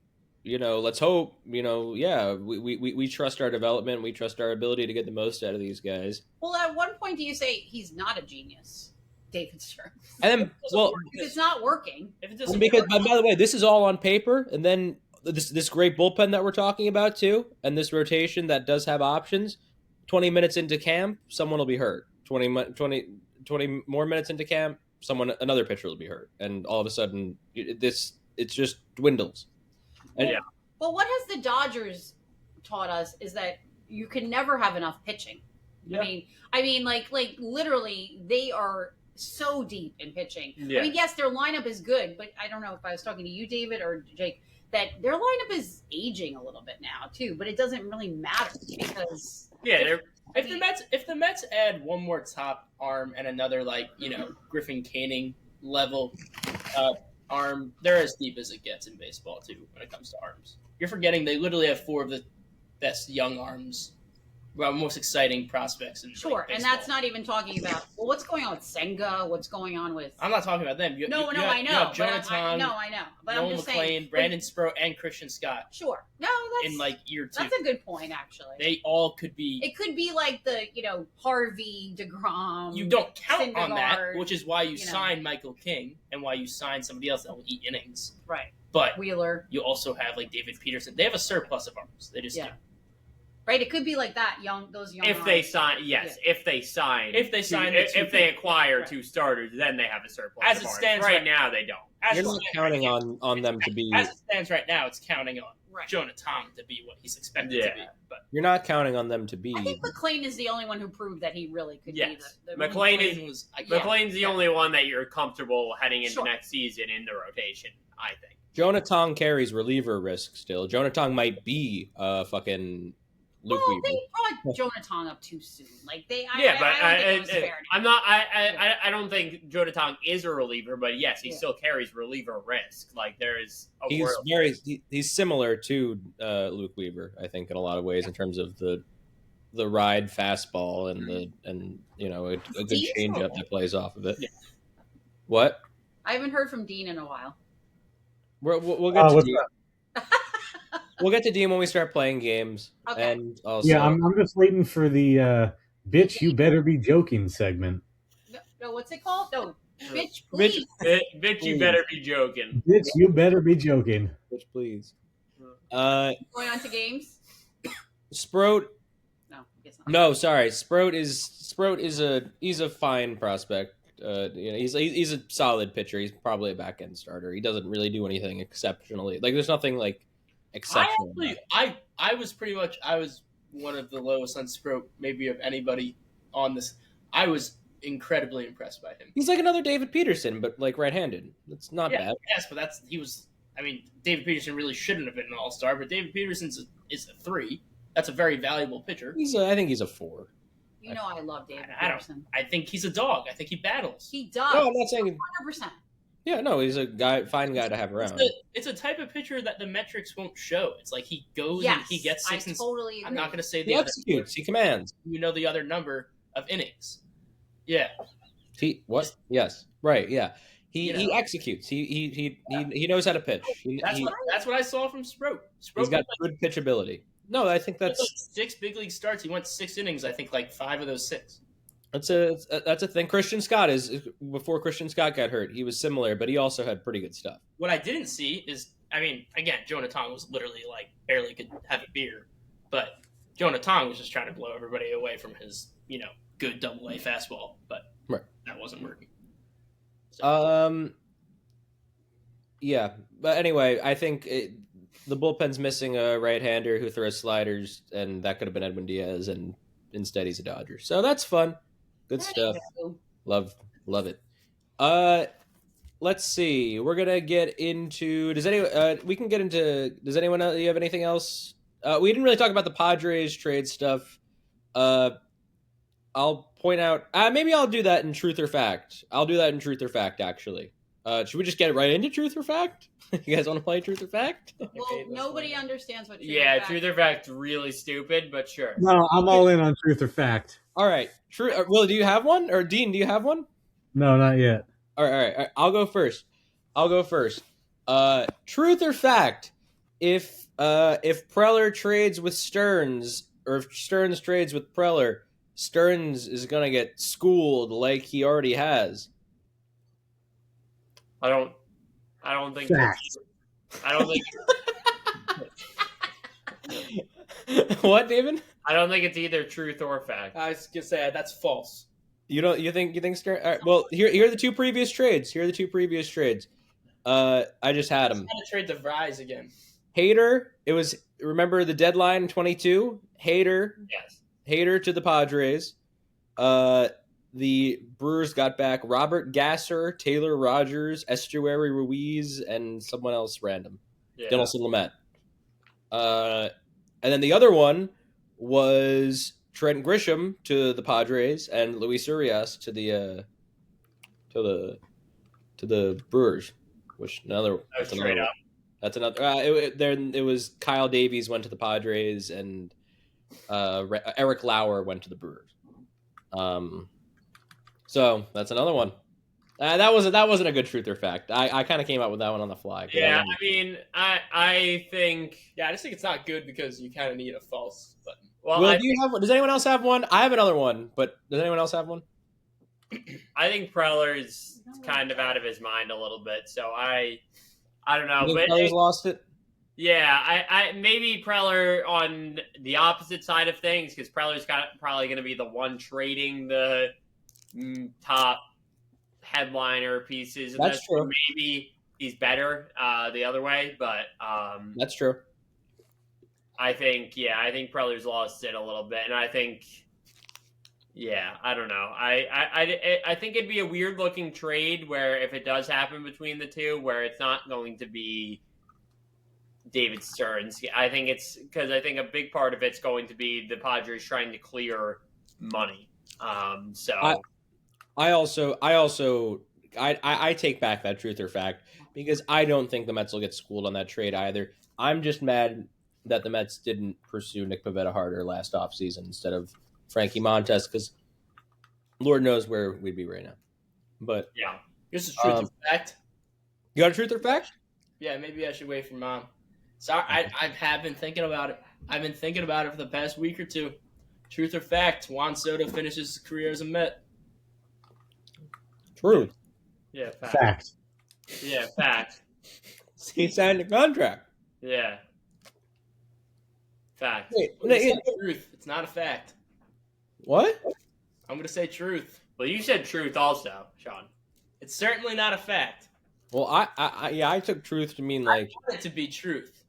let's hope, we trust our development, we trust our ability to get the most out of these guys.
Well, at one point do you say he's not a genius, David Stern?
And then,
if it's not working.
If it doesn't
because, by the way, this is all on paper, and then this great bullpen that we're talking about too, and this rotation that does have options, 20 minutes into camp, someone will be hurt. 20 more minutes into camp, another pitcher will be hurt, and all of a sudden it just dwindles. And
Yeah.
Well, what has the Dodgers taught us is that you can never have enough pitching.
Yeah.
I mean, like literally, they are so deep in pitching.
Yeah.
I mean, yes, their lineup is good, but I don't know if I was talking to you, David, or Jake, that their lineup is aging a little bit now too. But it doesn't really matter because
If the Mets add one more top arm and another Griffin Canning level arm, they're as deep as it gets in baseball too when it comes to arms. You're forgetting they literally have 4 of the best young arms, most exciting prospects in
sure, and that's not even talking about what's going on with Senga, what's going on with.
I'm not talking about them.
I know.
You have Jonathan,
I know. But
Nolan
I'm just
McLean,
saying,
Brandon Sproat, and Christian Scott.
Sure, no, that's
in year 2.
That's a good point, actually.
They all could be.
It could be like the Harvey, DeGrom.
You don't count on that,
Syndergaard,
which is why you sign Michael King and why you sign somebody else that will eat innings.
Right.
But
Wheeler.
you also have David Peterson. They have a surplus of arms. They just do.
Right, it could be like that. Those young.
If they sign, if they acquire 2 starters, then they have a surplus.
As
of
it
arms.
stands
right now, they don't.
You're not counting on them to be.
As it stands right now, it's counting on
Right.
Jonathan to be what he's expected to be. But
You're not counting on them to be.
I think McLean is the only one who proved that he really could
Yes.
be the
McLean's the only one that you're comfortable heading into
Sure.
next season in the rotation, I think.
Jonathan carries reliever risk still. Jonathan might be fucking Luke
Well,
Weaver.
they brought Jonathan up too soon. I don't think it was fair.
I'm not. I don't think Jonathan is a reliever, but yes, he still carries reliever risk. There is a world.
He's similar to Luke Weaver, I think, in a lot of ways in terms of the ride fastball and a good changeup that plays off of it.
Yeah.
What?
I haven't heard from Dean in a while.
We'll get to Dean. We'll get to Dean when we start playing games.
Okay.
And also,
I'm just waiting for the bitch you better be joking segment.
No, what's it called? No, bitch, please.
Bitch, you better be joking.
Bitch you better be joking.
Bitch, please.
Going on to games?
Sproat.
No, I guess not.
No, sorry. Sproat is a fine prospect. He's a solid pitcher. He's probably a back end starter. He doesn't really do anything exceptionally. There's nothing exceptional.
I was one of the lowest on Sproat, maybe of anybody on this. I was incredibly impressed by him.
He's like another David Peterson, but right-handed. It's not bad.
Yes, but David Peterson really shouldn't have been an all-star, but David Peterson is a 3. That's a very valuable pitcher.
I think he's a 4.
I love David Peterson.
I think he's a dog. I think he battles.
He does.
No, I'm not saying
100%.
Yeah, no, he's a fine guy to have around.
It's a type of pitcher that the metrics won't show. It's like he goes
Yes,
and he gets 6
I totally agree.
I'm not going to say
He
the other.
executes. He commands.
The other number of innings. Yeah.
Yes. Right. Yeah. He executes. He knows how to pitch.
That's what I saw from Sproat.
He's got good pitchability. No, I think that's
6 big league starts. He went 6 innings. I think 5 of those 6.
that's a thing. Christian Scott before Christian Scott got hurt. He was similar, but he also had pretty good stuff.
What I didn't see is, again, Jonathan was literally barely could have a beer, but Jonathan was just trying to blow everybody away from his good double-A fastball, but that wasn't working.
So. Yeah, but anyway, I think the bullpen's missing a right-hander who throws sliders, and that could have been Edwin Diaz, and instead he's a Dodger. So that's fun. Good stuff. Love it. Let's see. We're gonna get into. Does anyone else? You have anything else? We didn't really talk about the Padres trade stuff. I'll point out. Maybe I'll do that in Truth or Fact. Actually. Should we just get right into Truth or Fact? You guys want to play Truth or Fact?
Well, nobody understands what
Truth or Fact's really stupid, but sure.
No, I'm all in on Truth or Fact.
All right. Will, do you have one? Or Dean, do you have one?
No, not yet.
All right. I'll go first. Truth or Fact? If Preller trades with Stearns, or if Stearns trades with Preller, Stearns is gonna get schooled like he already has.
I don't think.
Fact.
I don't think.
What, David?
I don't think it's either truth or fact.
I was gonna say that's false.
You don't? You think? All right, well, here are the two previous trades. I just had them.
Trying to trade the Vries again.
Hader. It was, remember the deadline in 22. Hader to the Padres. The Brewers got back Robert Gasser, Taylor Rogers, Estuary Ruiz, and someone else random. Denelson Lamet. And then the other one was Trent Grisham to the Padres and Luis Urias to the Brewers. Which that's another. It was Kyle Davies went to the Padres and Eric Lauer went to the Brewers. So that's another one. That wasn't a good truth or fact. I kind of came up with that one on the fly.
Yeah, I mean, I think.
Yeah, I just think it's not good because you kind of need a false button.
Well,
do you have one? Does anyone else have one? I have another one, but does anyone else have one?
I think Preller's kind of out of his mind a little bit, so I don't know.
You think Preller's lost it?
Yeah, I maybe Preller on the opposite side of things because Preller's probably going to be the one trading the top headliner pieces. And
that's true.
Maybe he's better the other way, but
that's true.
I think Preller's lost it a little bit, and I think. Yeah, I don't know. I think it'd be a weird looking trade where if it does happen between the two, where it's not going to be David Stearns. I think it's because I think a big part of it's going to be the Padres trying to clear money. So
I take back that truth or fact because I don't think the Mets will get schooled on that trade either. I'm just mad that the Mets didn't pursue Nick Pivetta harder last offseason instead of Frankie Montes, because Lord knows where we'd be right now. But
yeah,
this is truth or fact.
You got a truth or fact?
Yeah, maybe I should wait for Mom. Sorry, I have been thinking about it. I've been thinking about it for the past week or two. Truth or fact? Juan Soto finishes his career as a Met.
Truth.
Yeah,
Fact.
Yeah, fact.
He signed a contract.
Yeah. Fact.
Wait,
truth. It's not a fact.
What?
I'm going to say truth.
Well, you said truth also, Sean.
It's certainly not a fact.
Well, I took truth to mean like
I want it to be truth.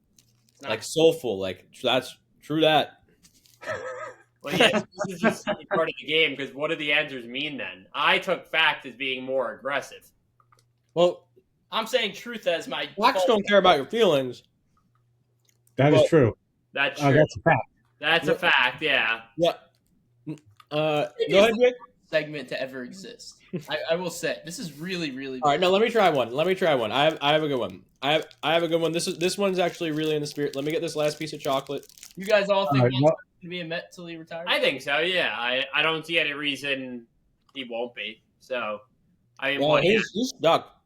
Like soulful, like that's true that.
Well, yeah, this is just part of the game because what do the answers mean then? I took fact as being more aggressive.
Well,
I'm saying truth as my.
Blacks don't care about your feelings.
That is true.
That's true.
That's a fact.
That's a fact. Yeah.
Yeah. Go ahead, Jake.
Segment to ever exist. I will say this is really, really.
All right, no, let me try one. I have a good one. I have a good one. This one's actually really in the spirit. Let me get this last piece of chocolate.
You guys all think he's going to be a Met till he retires?
I think so. Yeah. I don't see any reason he won't be. So, I mean,
well, he's stuck.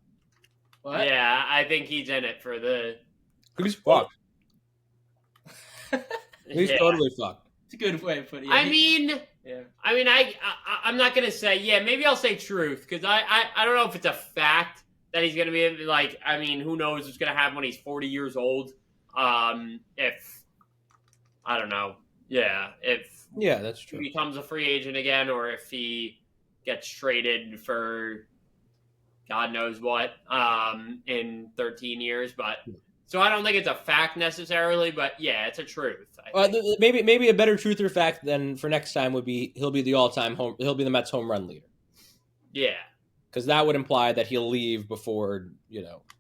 What?
Yeah, I think he's in it for the.
He's fucked. He's totally fucked.
It's a good way of putting it.
I mean,
yeah.
I mean, I'm not gonna say. Yeah, maybe I'll say truth because I don't know if it's a fact that he's gonna be like. I mean, who knows what's gonna happen when he's 40 years old? If I don't know. Yeah,
that's true.
He becomes a free agent again, or if he gets traded for God knows what in 13 years, but. So I don't think it's a fact necessarily, but yeah, it's a truth.
Maybe a better truth or fact than for next time would be he'll be the Mets home run leader.
Yeah,
because that would imply that he'll leave before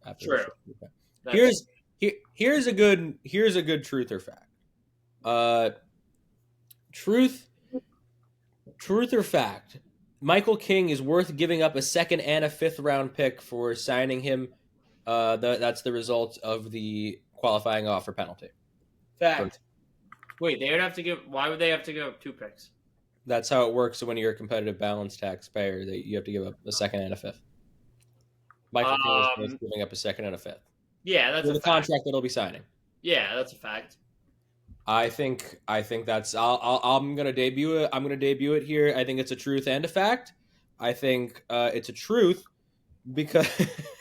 after.
True.
Okay. Here's a good truth or fact. Truth or fact? Michael King is worth giving up a second and a fifth round pick for signing him. That's the result of the qualifying offer penalty.
Fact.
Wait, they would have to give. Why would they have to give up 2 picks?
That's how it works when you're a competitive balance taxpayer. That you have to give up a second and a fifth. Michael King is giving up a second and a fifth.
Yeah, that's
the contract that he'll be signing.
Yeah, that's a fact.
I think that's. I'm gonna debut it. I'm gonna debut it here. I think it's a truth and a fact. I think it's a truth. Because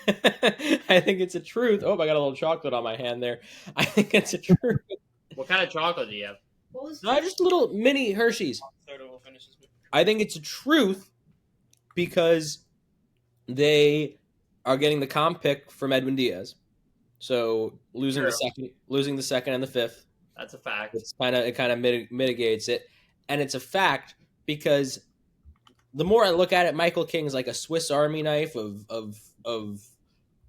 I think it's a truth. Oh, I got a little chocolate on my hand there. I think it's a truth.
What kind of chocolate do you have?
Just little mini Hershey's. I think it's a truth because they are getting the comp pick from Edwin Diaz. So losing the second and the fifth.
That's a fact.
It kind of mitigates it, and it's a fact because the more I look at it, Michael King is like a Swiss Army knife of. And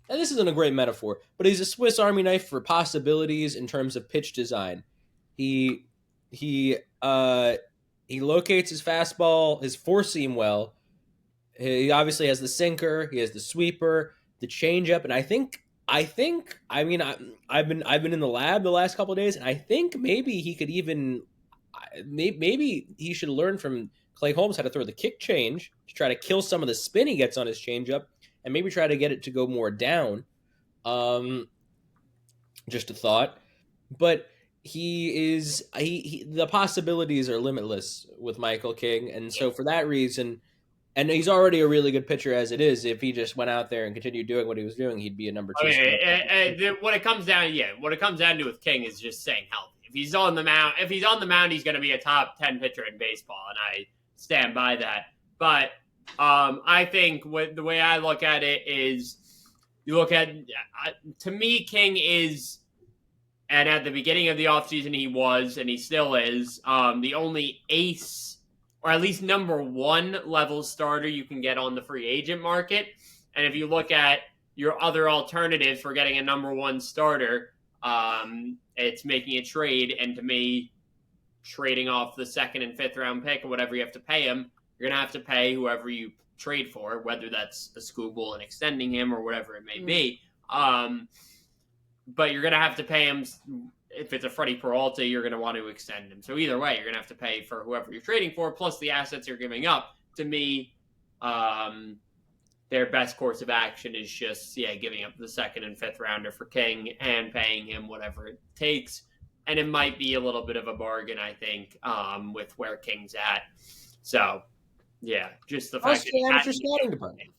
this isn't a great metaphor, but he's a Swiss Army knife for possibilities in terms of pitch design. He locates his fastball, his four seam well. He obviously has the sinker, he has the sweeper, the changeup, and I've been in the lab the last couple of days, and I think maybe he could even maybe he should learn from Clay Holmes how to throw the kick change to try to kill some of the spin he gets on his changeup, and maybe try to get it to go more down. Just a thought, but the possibilities are limitless with Michael King, and so for that reason. And he's already a really good pitcher as it is. If he just went out there and continued doing what he was doing, he'd be a number two.
What it comes down to with King is just staying healthy. If he's on the mound, he's going to be a top 10 pitcher in baseball, and I stand by that. But I think the way I look at it is, you look at to me, King is, and at the beginning of the offseason he was, and he still is, the only ace, or at least number one level starter you can get on the free agent market. And if you look at your other alternatives for getting a number one starter, it's making a trade. And to me, trading off the second and fifth round pick or whatever you have to pay him, you're going to have to pay whoever you trade for, whether that's a Scooble and extending him or whatever it may be. But you're going to have to pay him. If it's a Freddie Peralta, you're going to want to extend him. So either way, you're going to have to pay for whoever you're trading for, plus the assets you're giving up. To me, their best course of action is just, giving up the second and fifth rounder for King and paying him whatever it takes. And it might be a little bit of a bargain, I think, with where King's at. So, just the fact
Trust your amateur scouting department.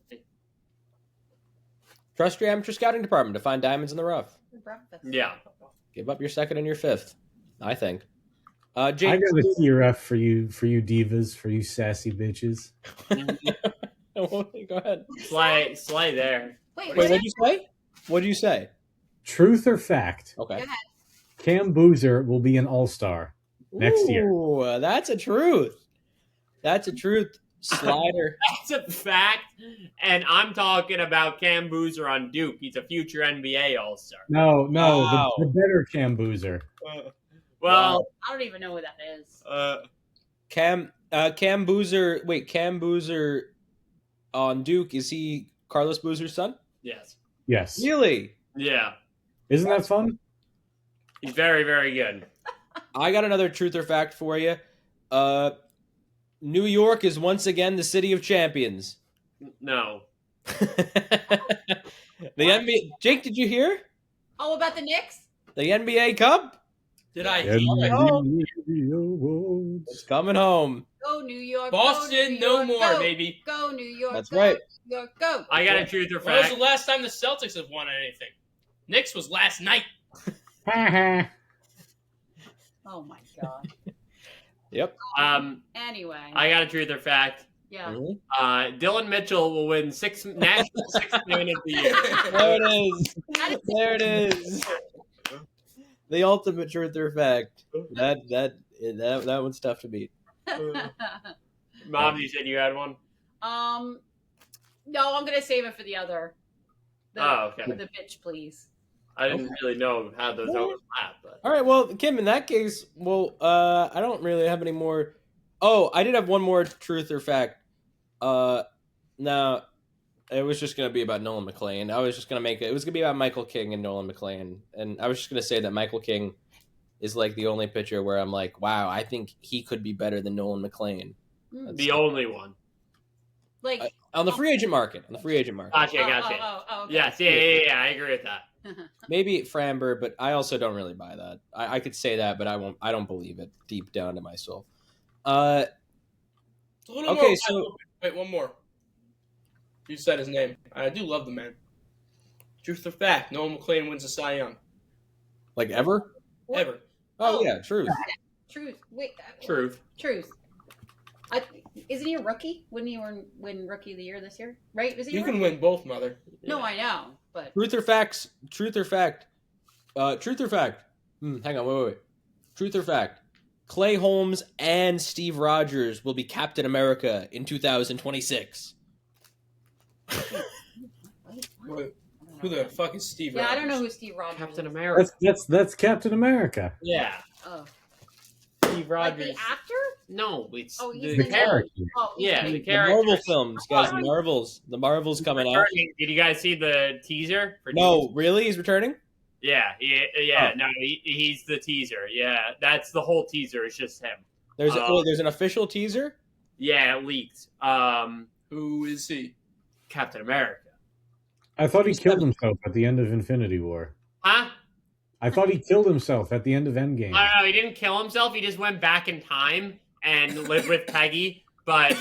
Trust your amateur scouting department to find diamonds in the rough.
Yeah.
Give up your second and your fifth, I think.
Jake, I got a CRF for you divas, for you sassy bitches.
Go ahead.
Slay there.
Wait,
what'd you say? What'd you say?
Truth or fact?
Okay.
Cam Boozer will be an all-star next year.
Ooh, that's a truth. That's a truth. Slider.
That's a fact. And I'm talking about Cam Boozer on Duke. He's a future NBA All-Star.
No, wow. the better Cam Boozer.
Well,
I don't even know who that is.
Cam Boozer. Wait, Cam Boozer on Duke, is he Carlos Boozer's son?
Yes.
Really?
Yeah.
Isn't that fun?
He's very, very good.
I got another truth or fact for you. New York is once again the city of champions.
No.
The NBA. Jake, did you hear?
Oh, about the Knicks?
The NBA Cup?
Did I
hear it? It's coming home.
Go New York.
Boston, no more, baby.
Go New York.
That's right.
New York, go.
I got a truth or
When was
fact.
the last time the Celtics have won anything? Knicks was last night.
Oh my god.
Yep.
Anyway.
I got a truth or fact.
Yeah.
Dylan Mitchell will win National Sixth Man of the Year.
There it is. There it is. The ultimate truth or fact. That one's tough to beat.
Mom, you said you had one?
No, I'm gonna save it for the other.
Okay.
The bitch, please.
I didn't really know how those overlap. But.
All right, well, Kim, in that case, I don't really have any more. Oh, I did have one more truth or fact. No, it was just going to be about Nolan McLean. I was just going to it was going to be about Michael King and Nolan McLean. And I was just going to say that Michael King is like the only pitcher where I'm like, wow, I think he could be better than Nolan McLean.
The only one.
Like
on the free agent market.
Gotcha.
Okay.
Yes, yeah, I agree with that.
Maybe Framber, but I also don't really buy that. I could say that, but I don't believe it deep down to my soul.
It's a little
Okay,
more.
so
Wait, one more. You said his name. I do love the man. Truth or fact? Nolan McLean wins a Cy Young.
like ever?
Ever.
Oh yeah, truth.
Truth. Wait.
Truth.
Isn't he a rookie? Wouldn't he win Rookie of the Year this year? Right? Is he?
You can win both, mother.
No, I know, but
Truth or fact? Truth or fact? Hang on, wait. Truth or fact? Clay Holmes and Steve Rogers will be Captain America in 2026.
Wait, who the fuck is Steve Rogers?
I don't know who Steve Rogers
Captain
is.
America.
That's Captain America.
Yeah.
Oh,
Steve
like
Rogers.
the actor?
No, it's
He's
The character.
Oh, he's
Yeah,
the-
the
The
character.
Marvel films, guys. The Marvel's coming out.
Did you guys see the teaser? For
No, really? He's returning?
Yeah.
Oh.
No, he's the teaser. Yeah, that's the whole teaser. It's just him.
There's an official teaser?
Yeah, it leaked.
Who is he?
Captain America.
I thought he killed himself at the end of Infinity War.
Huh?
I thought he killed himself at the end of Endgame.
I don't know. He didn't kill himself. He just went back in time and lived with Peggy. But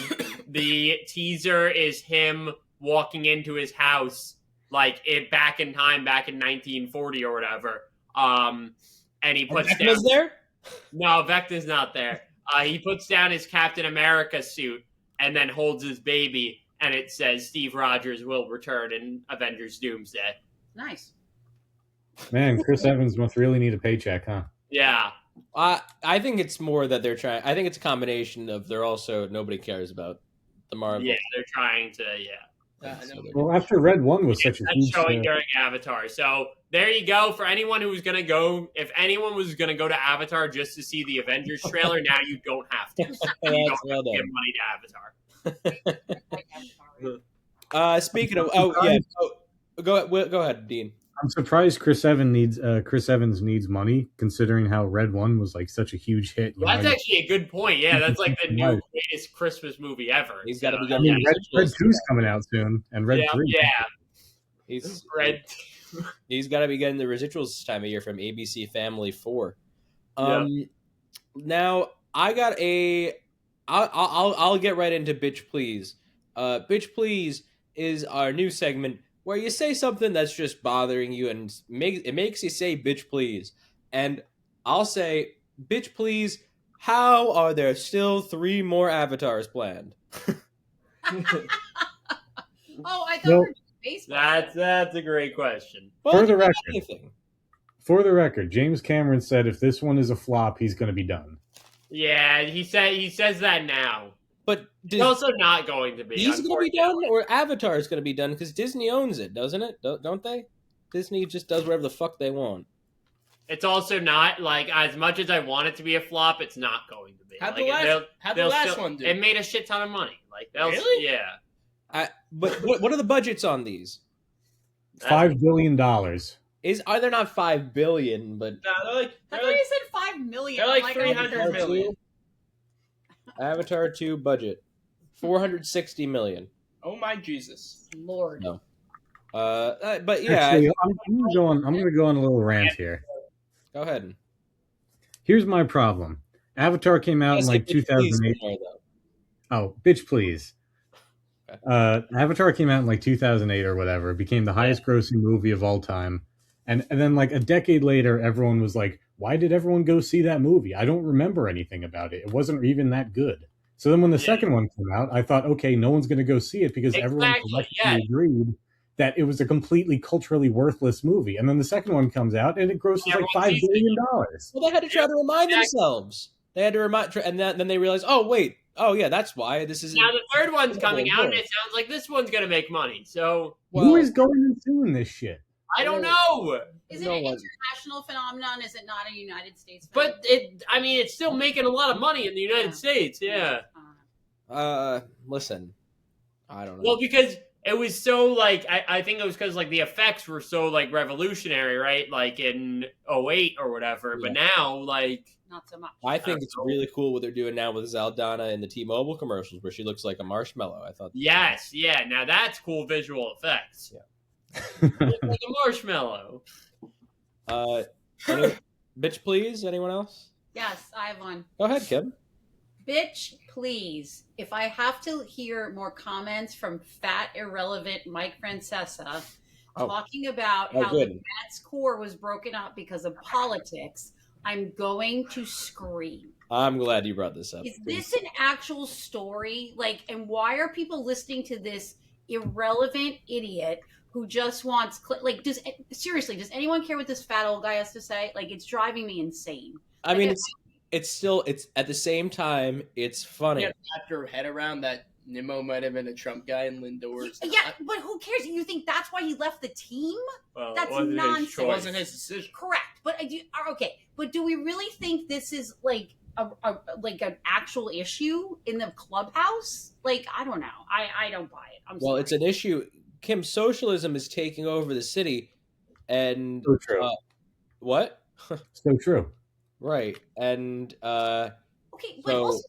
the teaser is him walking into his house, like back in time, back in 1940 or whatever. And he puts down.
Vecna's there?
No, Vecna's not there. He puts down his Captain America suit and then holds his baby, and it says Steve Rogers will return in Avengers Doomsday.
Nice.
Man, Chris Evans must really need a paycheck, huh?
Yeah.
I think it's more that they're trying. I think it's a combination of nobody cares about the Marvel.
Yeah, they're trying to,
I know.
Well, after Red 1 was such a
That's
huge
showing during Avatar. So there you go. For anyone who was going to go, if anyone was going to go to Avatar just to see the Avengers trailer, now you don't have to. You don't have
well
to give
done.
money to Avatar.
Speaking of, go ahead, Dean.
I'm surprised Chris Evans needs money, considering how Red 1 was like such a huge hit.
Well, that's actually a good point. Yeah, that's like the new greatest Christmas movie ever.
He's got to be
I
getting
mean,
the
Red
residuals.
2's coming out soon, and Red 3.
Yeah.
Red. He's got to be getting the residuals this time of year from ABC Family 4. Now I got I'll get right into Bitch Please. Bitch Please is our new segment where you say something that's just bothering you and it makes you say bitch please. And I'll say, bitch please, how are there still 3 more avatars planned?
I thought
Well,
we were doing baseball.
That's a great question.
Well,
For the record.
anything.
For the record, James Cameron said if this one is a flop, he's going to be done.
Yeah, he says that now.
But
He's also not going to be.
he's going to be done,
unfortunately.
or Avatar is going to be done because Disney owns it, doesn't it? Don't they? Disney just does whatever the fuck they want.
It's also not like as much as I want it to be a flop. It's not going to be.
How'd
Like,
the last
still-
one do?
It made a shit ton of money. Like they'll,
Really?
Yeah.
But what are the budgets on these?
$5 billion.
Are there not 5 billion? But
No,
I thought you said 5 million.
they're like
I'm
300
oh,
million.
Avatar 2 budget 460 million.
Oh my Jesus!
Lord.
No. But yeah,
Actually, I'm going to go on a little rant here.
go ahead.
Here's my problem. Avatar came out in like 2008. Oh, bitch, please. Avatar came out in like 2008 or whatever. It became the highest grossing movie of all time. And then like a decade later, everyone was like, why did everyone go see that movie? I don't remember anything about it. It wasn't even that good. So then when the second one came out, I thought, okay, no one's going to go see it because everyone collectively agreed that it was a completely culturally worthless movie. And then the second one comes out and it grosses like $5 billion.
Well, they had to try to remind themselves. They had to remind, and then they realized, oh wait, oh yeah, that's why this is.
Now the third one's coming out, and it sounds like this one's gonna make money. So
Who is going and doing this shit?
I don't know.
Is it an international phenomenon? Is it not a United States
But
phenomenon?
it's still making a lot of money in the United States. Yeah.
Listen, I don't know.
Well, because it was so like I think it was because like the effects were so like revolutionary, right? Like in 2008 or whatever.
Yeah.
But now like
Not so much.
I think it's really cool what they're doing now with Zaldana in the T-Mobile commercials, where she looks like a marshmallow. I thought.
yes, yeah. Now that's cool visual effects.
Yeah.
Like a marshmallow.
Bitch, please. Anyone else?
Yes, I have one.
Go ahead, Kim.
Bitch, please. If I have to hear more comments from fat, irrelevant Mike Francesa talking about how the Mets core was broken up because of politics, I'm going to scream.
I'm glad you brought this up.
Is this an actual story? Like, and why are people listening to this irrelevant idiot who just wants like? Does anyone care what this fat old guy has to say? Like, it's driving me insane.
I mean, it's at the same time, it's funny.
Can't wrap your head around that Nimmo might have been a Trump guy and Lindor's
Yeah, but who cares? You think that's why he left the team?
Well,
That's nonsense.
It wasn't his decision.
Correct, but okay. But do we really think this is like like an actual issue in the clubhouse? Like, I don't know. I don't buy it.
Well, it's an issue. Kim, socialism is taking over the city, and
So true.
What?
So true.
Right, and
okay, but also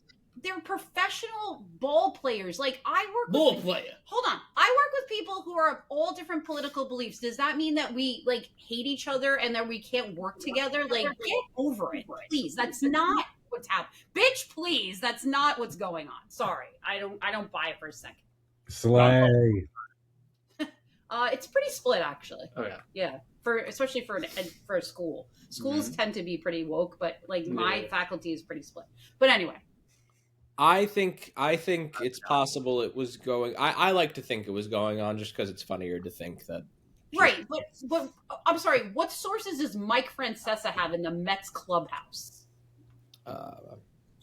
they're professional ball players. Like, I work with
Ball player.
Hold on. I work with people who are of all different political beliefs. Does that mean that we like hate each other and that we can't work together? Like, get over it, please. That's not what's happening. Bitch, please. That's not what's going on. Sorry. I don't buy it for a second.
Slay.
It's pretty split, actually.
Oh yeah.
Yeah. Especially for a school. Schools tend to be pretty woke, but like my faculty is pretty split. But anyway.
I think it's possible it was going. I like to think it was going on just because it's funnier to think that.
Right, but I'm sorry. What sources does Mike Francesa have in the Mets clubhouse?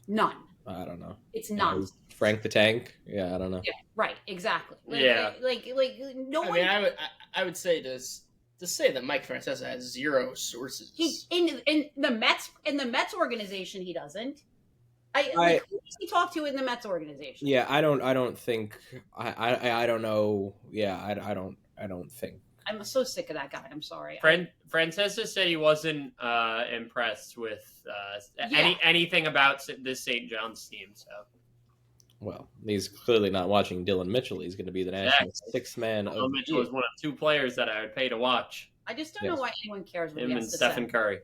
None.
I don't know.
It's not.
Frank the Tank. Yeah, I don't know.
Yeah, right. Exactly. Like no one.
I mean, I would say to say that Mike Francesa has zero sources.
In the Mets organization, he doesn't. Who does he talk to in the Mets organization?
Yeah, I don't think. I don't know. Yeah, I don't think.
I'm so sick of that guy. I'm sorry.
Francesa said he wasn't impressed with anything about this St. John's team. So,
well, he's clearly not watching Dylan Mitchell. He's going to be the national sixth man.
Dylan Mitchell is one of two players that I would pay to watch.
I just don't know why anyone cares what
him
he
and
has to
Stephen
say.
Curry.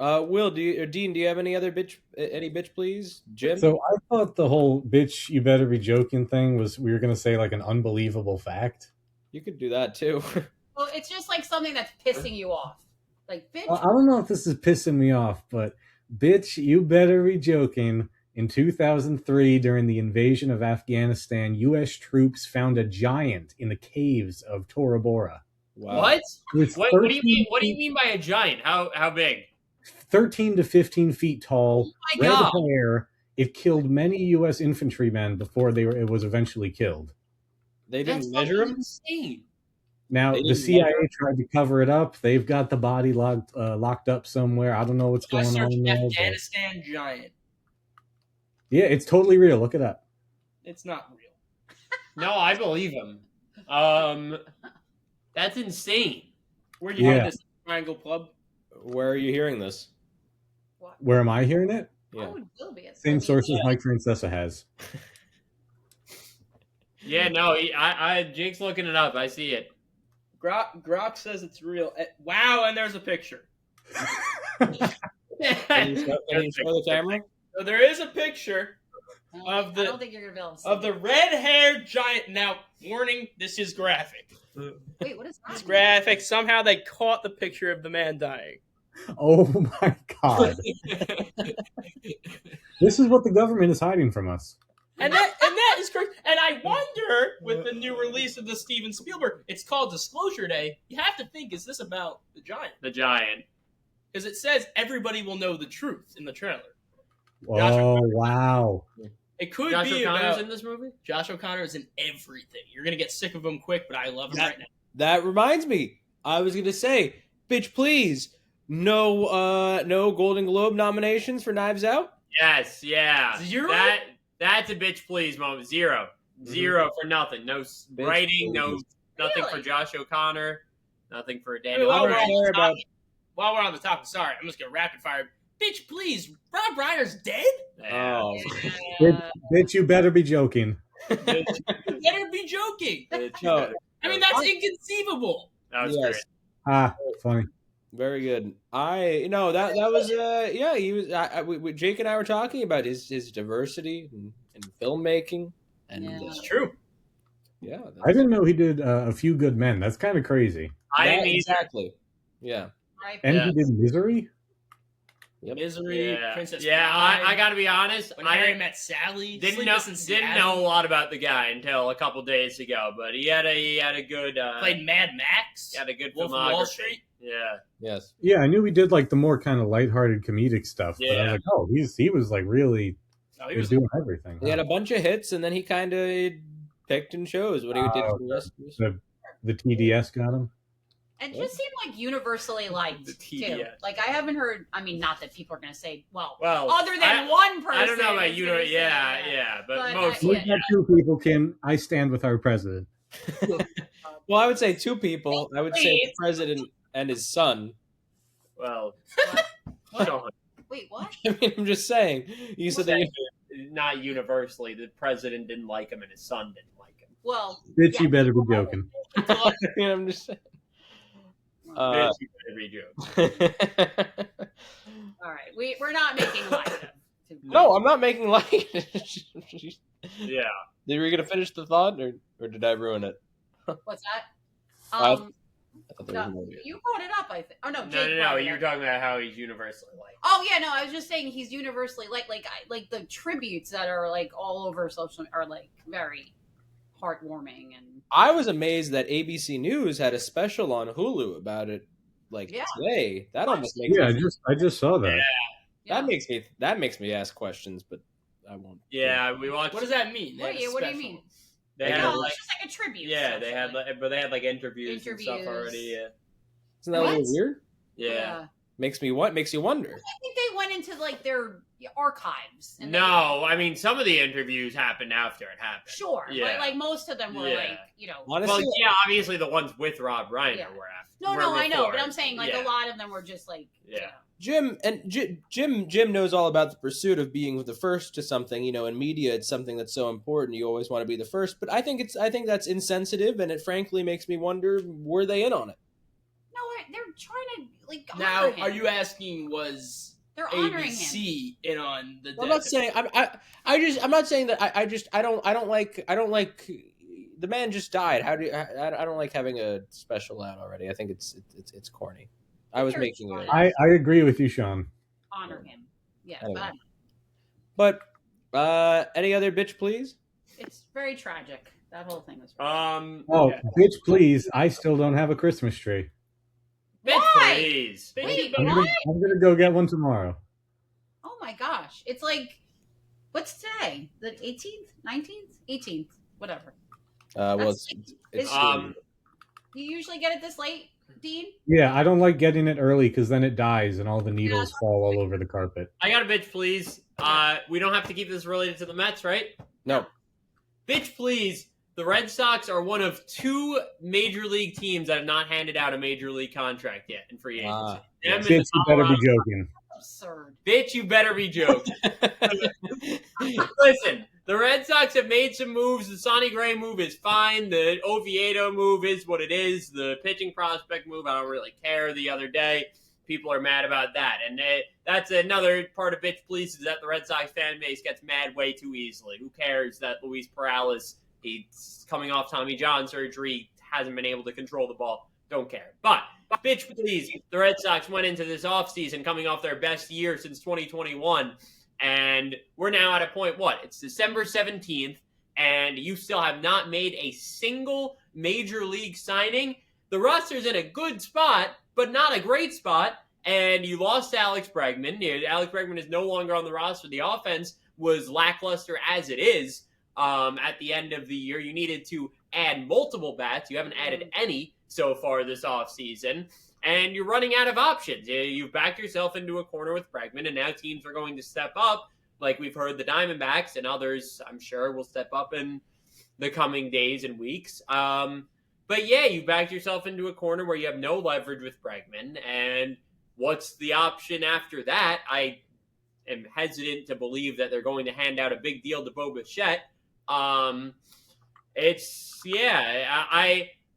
Will, Dean, do you have any bitch please? Jim?
So I thought the whole bitch you better be joking thing was we were going to say like an unbelievable fact.
You could do that too.
Well, it's just like something that's pissing you off. Like, bitch.
I don't know if this is pissing me off, but bitch, you better be joking. In 2003, during the invasion of Afghanistan, U.S. troops found a giant in the caves of Tora Bora.
Wow. What? What do you mean? What do you mean by a giant? How big? 13
to 15 feet tall,
oh my
red
God.
hair. It killed many U.S. infantrymen before it was eventually killed.
They didn't measure him?
Insane.
Now, the CIA tried to cover it up. They've got the body locked up somewhere. I don't know what's going on there.
Afghanistan giant.
Yeah, it's totally real. Look it up.
It's not real.
No, I believe him. That's insane.
Where do you hear this? Triangle Club?
Where are you hearing this?
What?
Where am I hearing it?
Yeah.
Same sources Mike Francesa has.
Yeah, no, Jake's looking it up. I see it.
Grok says it's real. Wow, and there's a picture.
Can you show the camera?
So there is a picture
I don't think you're gonna be able to see
of the red-haired giant. Now, warning: this is graphic.
Wait, what is that?
It's graphic. Somehow they caught the picture of the man dying.
Oh my God! This is what the government is hiding from us.
And that is correct. And I wonder, with the new release of the Steven Spielberg, it's called Disclosure Day. You have to think: is this about the giant?
The giant,
because it says everybody will know the truth in the trailer.
Oh wow!
It could
Josh
be
O'Connor's
about
in this movie.
Josh O'Connor is in everything. You're gonna get sick of him quick, but I love him right now.
That reminds me. I was gonna say, bitch, please, no Golden Globe nominations for Knives Out.
Yes, yeah.
0?
That's a bitch please moment. Zero for nothing. No writing. No nothing for Josh O'Connor. Nothing for Daniel.
While we're on the topic, sorry, I'm just gonna rapid fire. Bitch, please, Rob Reiner's dead?
Yeah.
Oh,
Bitch, you better be joking.
You better be joking.
no,
I mean, that's inconceivable.
That was great.
Funny.
very good. That was he was. Jake and I were talking about his diversity in filmmaking, and
It's true.
yeah,
I didn't know he did A Few Good Men. That's kind of crazy.
I didn't either.
exactly. Yeah.
Right.
And
Yeah.
he did Misery.
Misery, Princess
Bride. I got to be honest.
When Harry Met Sally.
Didn't know a lot about the guy until a couple days ago, but he had a good.
Played Mad Max.
He had a good
Wolf of Wall Street.
Yeah.
Yes.
Yeah, I knew he did like the more kind of lighthearted comedic stuff, but I was like, oh, he was like really. He was doing everything.
He had a bunch of hits, and then he kind of picked and chose what he did for the rest of his.
The TDS got him.
And just seemed like universally liked too. Like I haven't heard. I mean, not that people are going to say, well, other than one person.
I don't know about you. Yeah, but most.
We got two people. Kim, I stand with our president.
Well, I would say two people. I would say the president and his son.
Well,
what? Wait, what?
I mean, I'm just saying. You said that
not universally. The president didn't like him, and his son didn't like him.
Well,
bitch, you better be joking.
I mean, I'm just saying.
Bitch, you better be joking.
All right, we're not making light of it.
No, I'm not making light.
Yeah.
Were you gonna finish the thought, or did I ruin it?
What's that?
No,
you brought it up, I think. Oh no, Jake
no. You were talking about how he's universally liked.
Oh yeah, no, I was just saying he's universally liked. Like the tributes that are like all over social are like very heartwarming. And
I was amazed that ABC News had a special on Hulu about it, today. That almost makes
I just saw that.
Yeah. That makes me ask questions, but I won't.
Yeah, we watched.
What does that mean?
What do you mean?
They had
it's just like a tribute.
Yeah, they had like interviews and stuff already. Yeah.
Isn't that a little weird?
Yeah.
Makes you wonder.
I think they went into like their archives.
I mean some of the interviews happened after it happened.
Sure, but like most of them were
Honestly,
obviously the ones with Rob Reiner were after.
No, I know, but I'm saying like a lot of them were just like
Jim knows all about the pursuit of being the first to something. In media, it's something that's so important. You always want to be the first. But I think that's insensitive, and it frankly makes me wonder: were they in on it?
No, they're trying to honor
now.
him.
Are you asking
they're honoring
ABC
him
in on the?
I'm not saying I'm not saying that I don't like the man just died. I don't like having a special out already. I think it's corny. I was making it.
I agree with you, Sean.
Honor him. Yeah.
Anyway. But any other bitch, please?
It's very tragic. That whole thing was
bitch, please. I still don't have a Christmas tree.
Bitch, please.
Wait,
I'm gonna go get one tomorrow.
Oh my gosh. It's like, what's today? The 18th? 19th? 18th. Whatever.
It's
you usually get it this late, Dean?
Yeah, I don't like getting it early because then it dies and all the needles fall all over the carpet.
I got a bitch, please. We don't have to keep this related to the Mets, right?
No.
Bitch, please. The Red Sox are one of two major league teams that have not handed out a major league contract yet in free agency.
Bitch, you better be joking.
Absurd.
Bitch, you better be joking. Listen, the Red Sox have made some moves. The Sonny Gray move is fine. The Oviedo move is what it is. The pitching prospect move, I don't really care. The other day, people are mad about that. And that's another part of bitch please is that the Red Sox fan base gets mad way too easily. Who cares that Luis Perales, he's coming off Tommy John surgery, hasn't been able to control the ball? Don't care. But, bitch please, the Red Sox went into this offseason coming off their best year since 2021. And we're now at a point, it's December 17th, and you still have not made a single major league signing. The roster's in a good spot, but not a great spot, and you lost Alex Bregman. Alex Bregman is no longer on the roster. The offense was lackluster as it is at the end of the year. You needed to add multiple bats. You haven't added any so far this offseason. And you're running out of options. You've backed yourself into a corner with Bregman, and now teams are going to step up. Like we've heard the Diamondbacks and others, I'm sure, will step up in the coming days and weeks. But yeah, you backed yourself into a corner where you have no leverage with Bregman. And what's the option after that? I am hesitant to believe that they're going to hand out a big deal to Bo Bichette.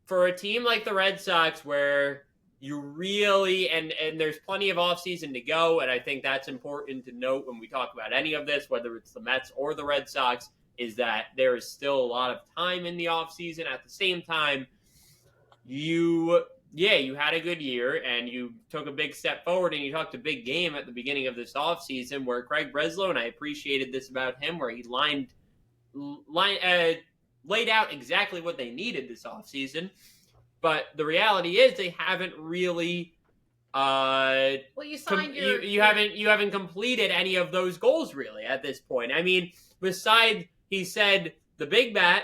For a team like the Red Sox where you really, and there's plenty of offseason to go, and I think that's important to note when we talk about any of this, whether it's the Mets or the Red Sox, is that there is still a lot of time in the offseason. At the same time, you yeah, you had a good year and you took a big step forward and you talked a big game at the beginning of this offseason where Craig Breslow, and I appreciated this about him, where he laid out exactly what they needed this offseason. But the reality is they haven't really
you signed
you haven't completed any of those goals really at this point. I mean, besides he said the big bat,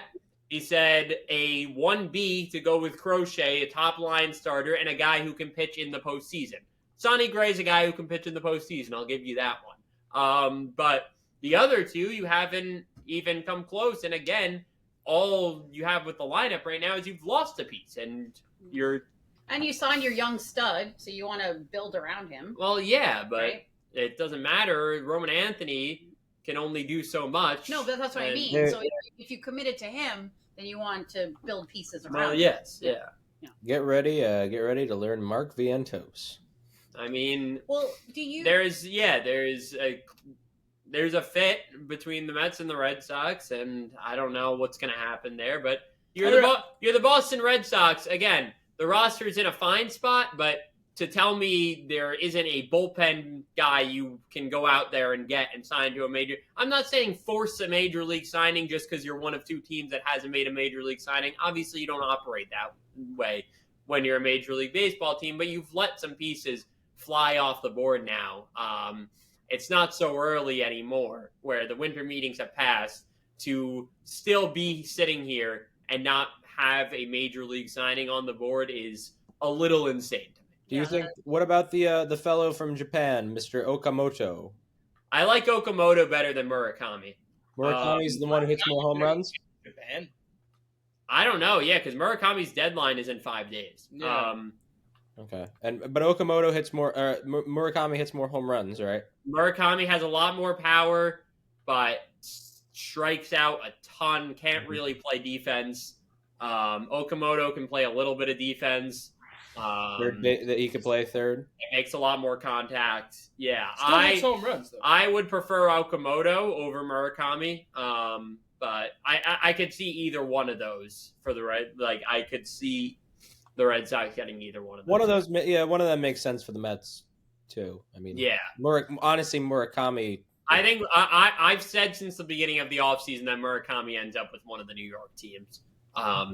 he said a 1B to go with Crochet, a top line starter, and a guy who can pitch in the postseason. Sonny Gray's a guy who can pitch in the postseason. I'll give you that one. But the other two, you haven't even come close. And again, all you have with the lineup right now is you've lost a piece, and you
signed your young stud, so you want to build around him.
Well, yeah, but
right?
It doesn't matter. Roman Anthony can only do so much.
No, but that's what I mean. So if you committed to him, then you want to build pieces around.
Well, yes,
him.
yeah.
Get ready to learn Mark Vientos.
I mean,
well, do you?
There's a fit between the Mets and the Red Sox, and I don't know what's going to happen there. But you're the Boston Red Sox again. The roster's in a fine spot, but to tell me there isn't a bullpen guy you can go out there and get and sign to a major. I'm not saying force a major league signing just because you're one of two teams that hasn't made a major league signing. Obviously, you don't operate that way when you're a Major League Baseball team, but you've let some pieces fly off the board now. It's not so early anymore where the winter meetings have passed to still be sitting here and not have a major league signing on the board is a little insane to me.
Do you think? What about the fellow from Japan, Mr. Okamoto?
I like Okamoto better than Murakami.
Murakami's the one who hits more home runs.
Japan.
I don't know, yeah, because Murakami's deadline is in 5 days.
Yeah.
Okay, but Okamoto hits more. Murakami hits more home runs, right?
Murakami has a lot more power, but strikes out a ton. Can't really play defense. Okamoto can play a little bit of defense.
That he could play third.
It makes a lot more contact. Yeah,
Still hits home runs though.
I would prefer Okamoto over Murakami. But I could see either one of those for the Red. Like I could see the Red Sox getting either one of those.
One of them makes sense for the Mets too. I mean,
yeah.
Honestly, Murakami.
I think I've said since the beginning of the offseason that Murakami ends up with one of the New York teams.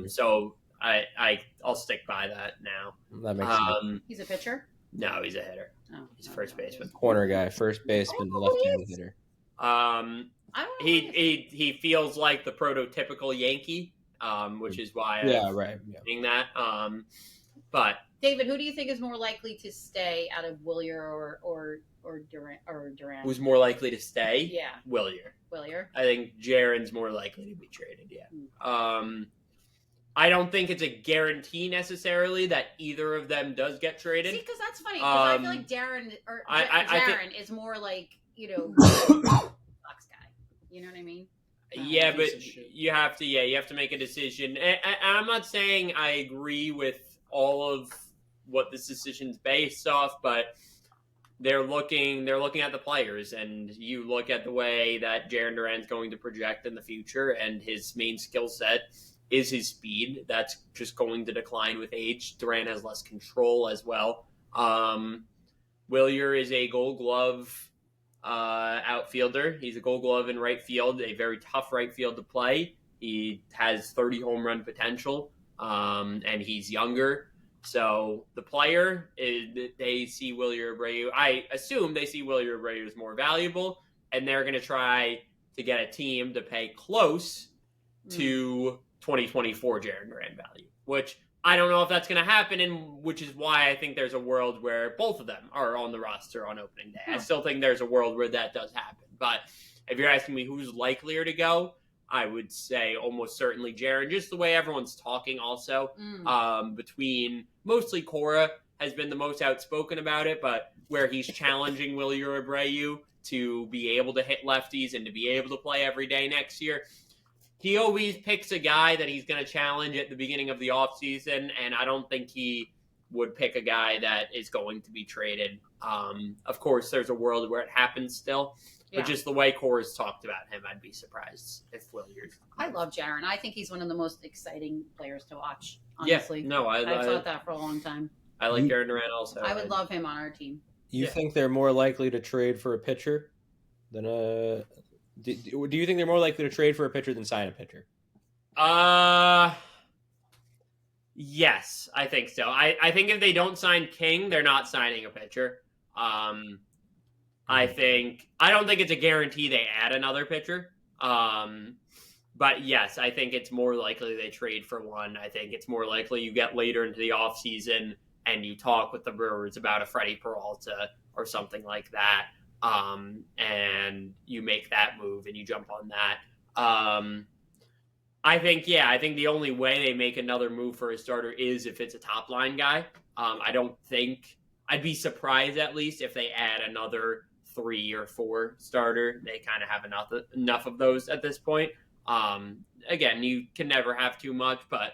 So I'll stick by that now.
That makes sense.
He's a pitcher?
No, he's a hitter.
Oh,
he's first baseman.
Corner guy, first baseman, left-handed hitter.
He feels like the prototypical Yankee, which is why I'm saying that. But
David, who do you think is more likely to stay out of Wilyer or Duran?
Who's more likely to stay?
Yeah,
Wilyer. I think Jaron's more likely to be traded. Yeah. I don't think it's a guarantee necessarily that either of them does get traded.
See, because that's funny. Because I feel like Jaron is more like Fox guy. You know what I mean?
Yeah, but you have to make a decision. And I'm not saying I agree with all of what this decision's based off, but they're looking at the players, and you look at the way that Jarren Duran's going to project in the future, and his main skill set is his speed. That's just going to decline with age. Duran has less control as well. Wilyer is a Gold Glove outfielder. He's a Gold Glove in right field, a very tough right field to play. He has 30 home run potential, and he's younger. So the player, they see Wilyer Abreu. I assume they see Wilyer Abreu as more valuable, and they're going to try to get a team to pay close to 2024 Jarren Duran value, which I don't know if that's going to happen, and which is why I think there's a world where both of them are on the roster on opening day. I still think there's a world where that does happen. But if you're asking me who's likelier to go, I would say almost certainly Jarren, just the way everyone's talking also. Between mostly Cora has been the most outspoken about it, but where he's challenging Wilyer Abreu to be able to hit lefties and to be able to play every day next year. He always picks a guy that he's going to challenge at the beginning of the offseason, and I don't think he would pick a guy that is going to be traded Of course, there's a world where it happens still, but just the way Cora's talked about him, I'd be surprised if Williers.
I love Jaron. I think he's one of the most exciting players to watch. Honestly, I've thought that for a long time.
I like Jarren Duran also.
I would love him on our team.
You think they're more likely to trade for a pitcher than a? Do you think they're more likely to trade for a pitcher than sign a pitcher?
Yes, I think so. I think if they don't sign King, they're not signing a pitcher. I don't think it's a guarantee they add another pitcher. But yes, I think it's more likely they trade for one. I think it's more likely you get later into the offseason and you talk with the Brewers about a Freddie Peralta or something like that. And you make that move and you jump on that. I think the only way they make another move for a starter is if it's a top line guy. I'd be surprised at least if they add another 3 or 4 starter. They kind of have enough of those at this point. Again, you can never have too much, but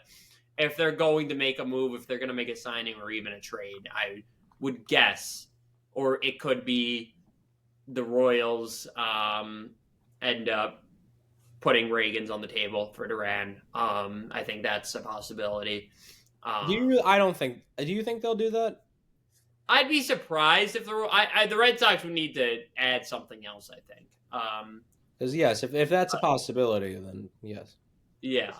if they're going to make a move, if they're going to make a signing or even a trade, I would guess, or it could be the Royals end up putting Reagans on the table for Duran. I think that's a possibility.
Do you think they'll do that?
I'd be surprised if the Red Sox would need to add something else, I think.
Because yes, if that's a possibility, then yes.
Yeah.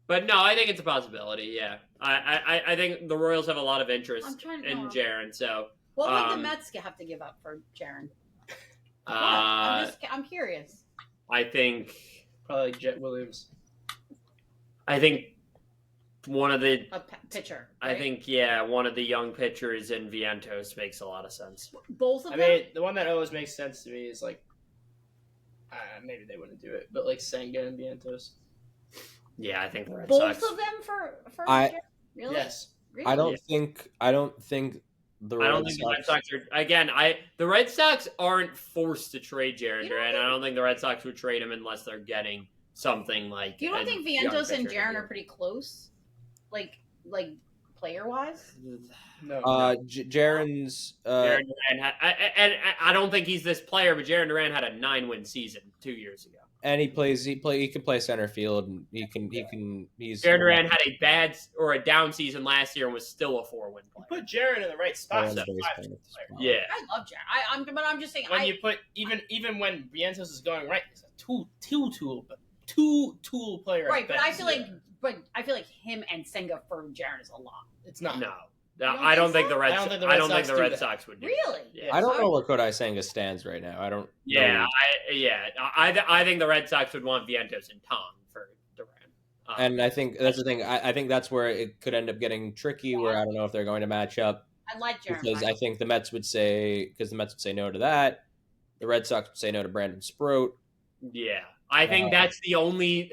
But no, I think it's a possibility. Yeah, I think the Royals have a lot of interest in Jarren. So
what would the Mets have to give up for Jarren? I'm curious.
I think
probably Jet Williams.
I think one of the
pitcher.
Right? I think one of the young pitchers in Vientos makes a lot of sense.
Both of them.
I mean, the one that always makes sense to me is like maybe they wouldn't do it, but like Senga and Vientos.
Yeah, I think the Red
Sox.
Sox.
Both of them for really?
Yes.
Really?
I don't think the Red
Sox are again. The Red Sox aren't forced to trade Jarren Duran. I don't think the Red Sox would trade him unless they're getting something like.
You don't think Vientos and Jarren are pretty close, like player wise?
No.
Jarren's.
Jarren Duran I don't think he's this player, but Jarren Duran had a 9-win season 2 years ago.
And he can play center field, and he's
Jarren Duran had a bad or a down season last year and was still a 4-win player.
Put Jarren in the right spot.
Yeah,
I love Jarren. But I'm just saying
when you put even when Vientos is going right, he's a two-tool player.
Right, but I feel like him and Senga for Jarren is a lot.
It's not.
No. I don't think the Red Sox would do
really.
Yeah.
I don't know where Kodai Senga stands right now. I don't.
Yeah, I think the Red Sox would want Vientos and Tong for Duran.
And I think that's the thing. I think that's where it could end up getting tricky. Where I don't know if they're going to match up.
I like Jarren
because I think the Mets would say no to that. The Red Sox would say no to Brandon Sproat.
Yeah, I think that's the only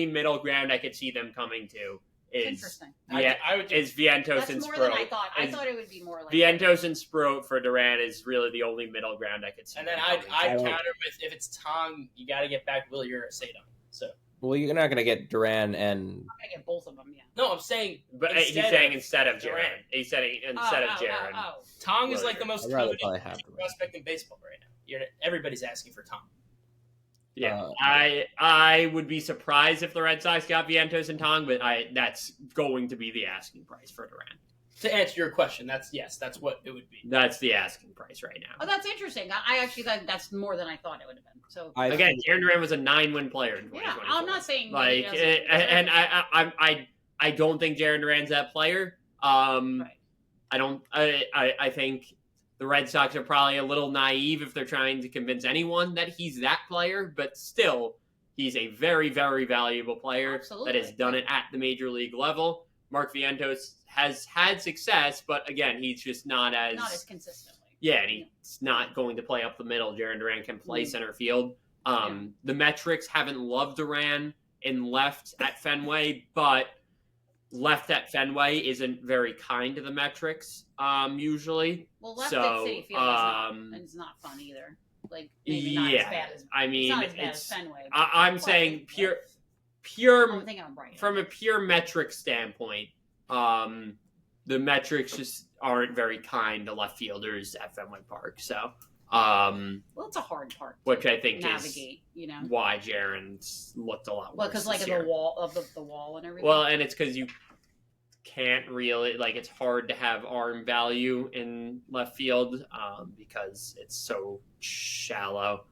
middle ground I could see them coming to.
Interesting.
Is Vientos and Sproat.
That's more than I thought. I thought it would be more like
Vientos and Sproat for Duran is really the only middle ground I could see.
And then I'd counter with if it's Tong, you got to get back Will Uriasado. So.
Well, you're not going to get Duran and.
I'm going to get both of them. Yeah.
No, I'm saying.
But he's saying instead of Duran. He's saying instead of Jarren.
Tong is like the most coveted prospect in baseball right now. Everybody's asking for Tong.
Yeah, I would be surprised if the Red Sox got Vientos and Tong, but that's going to be the asking price for Duran.
To answer your question, that's what it would be.
That's the asking price right now.
Oh, that's interesting. I actually thought that's more than I thought it would have been. So
again, Jarren Duran was a 9-win player in 2024.
Yeah, I'm not saying
I don't think Jarren Duran's that player.
Right.
I think the Red Sox are probably a little naive if they're trying to convince anyone that he's that player, but still, he's a very, very valuable player that has done it at the major league level. Mark Vientos has had success, but again, he's just not as consistently. Yeah, and he's not going to play up the middle. Jarren Duran can play center field. The metrics haven't loved Duran in left at Fenway, but left at Fenway isn't very kind to the metrics, usually.
Well, left at Citi Field is not fun either. Like, maybe not as bad as, it's not as bad as Fenway.
I'm saying pure from a pure metric standpoint, the metrics just aren't very kind to left fielders at Fenway Park. So,
well, it's a hard part to
which I think
navigate.
is why Jaron's looked a lot worse.
Well, because like
this
the
year.
wall of the wall and everything.
Well, and it's because you can't really it's hard to have arm value in left field because it's so shallow.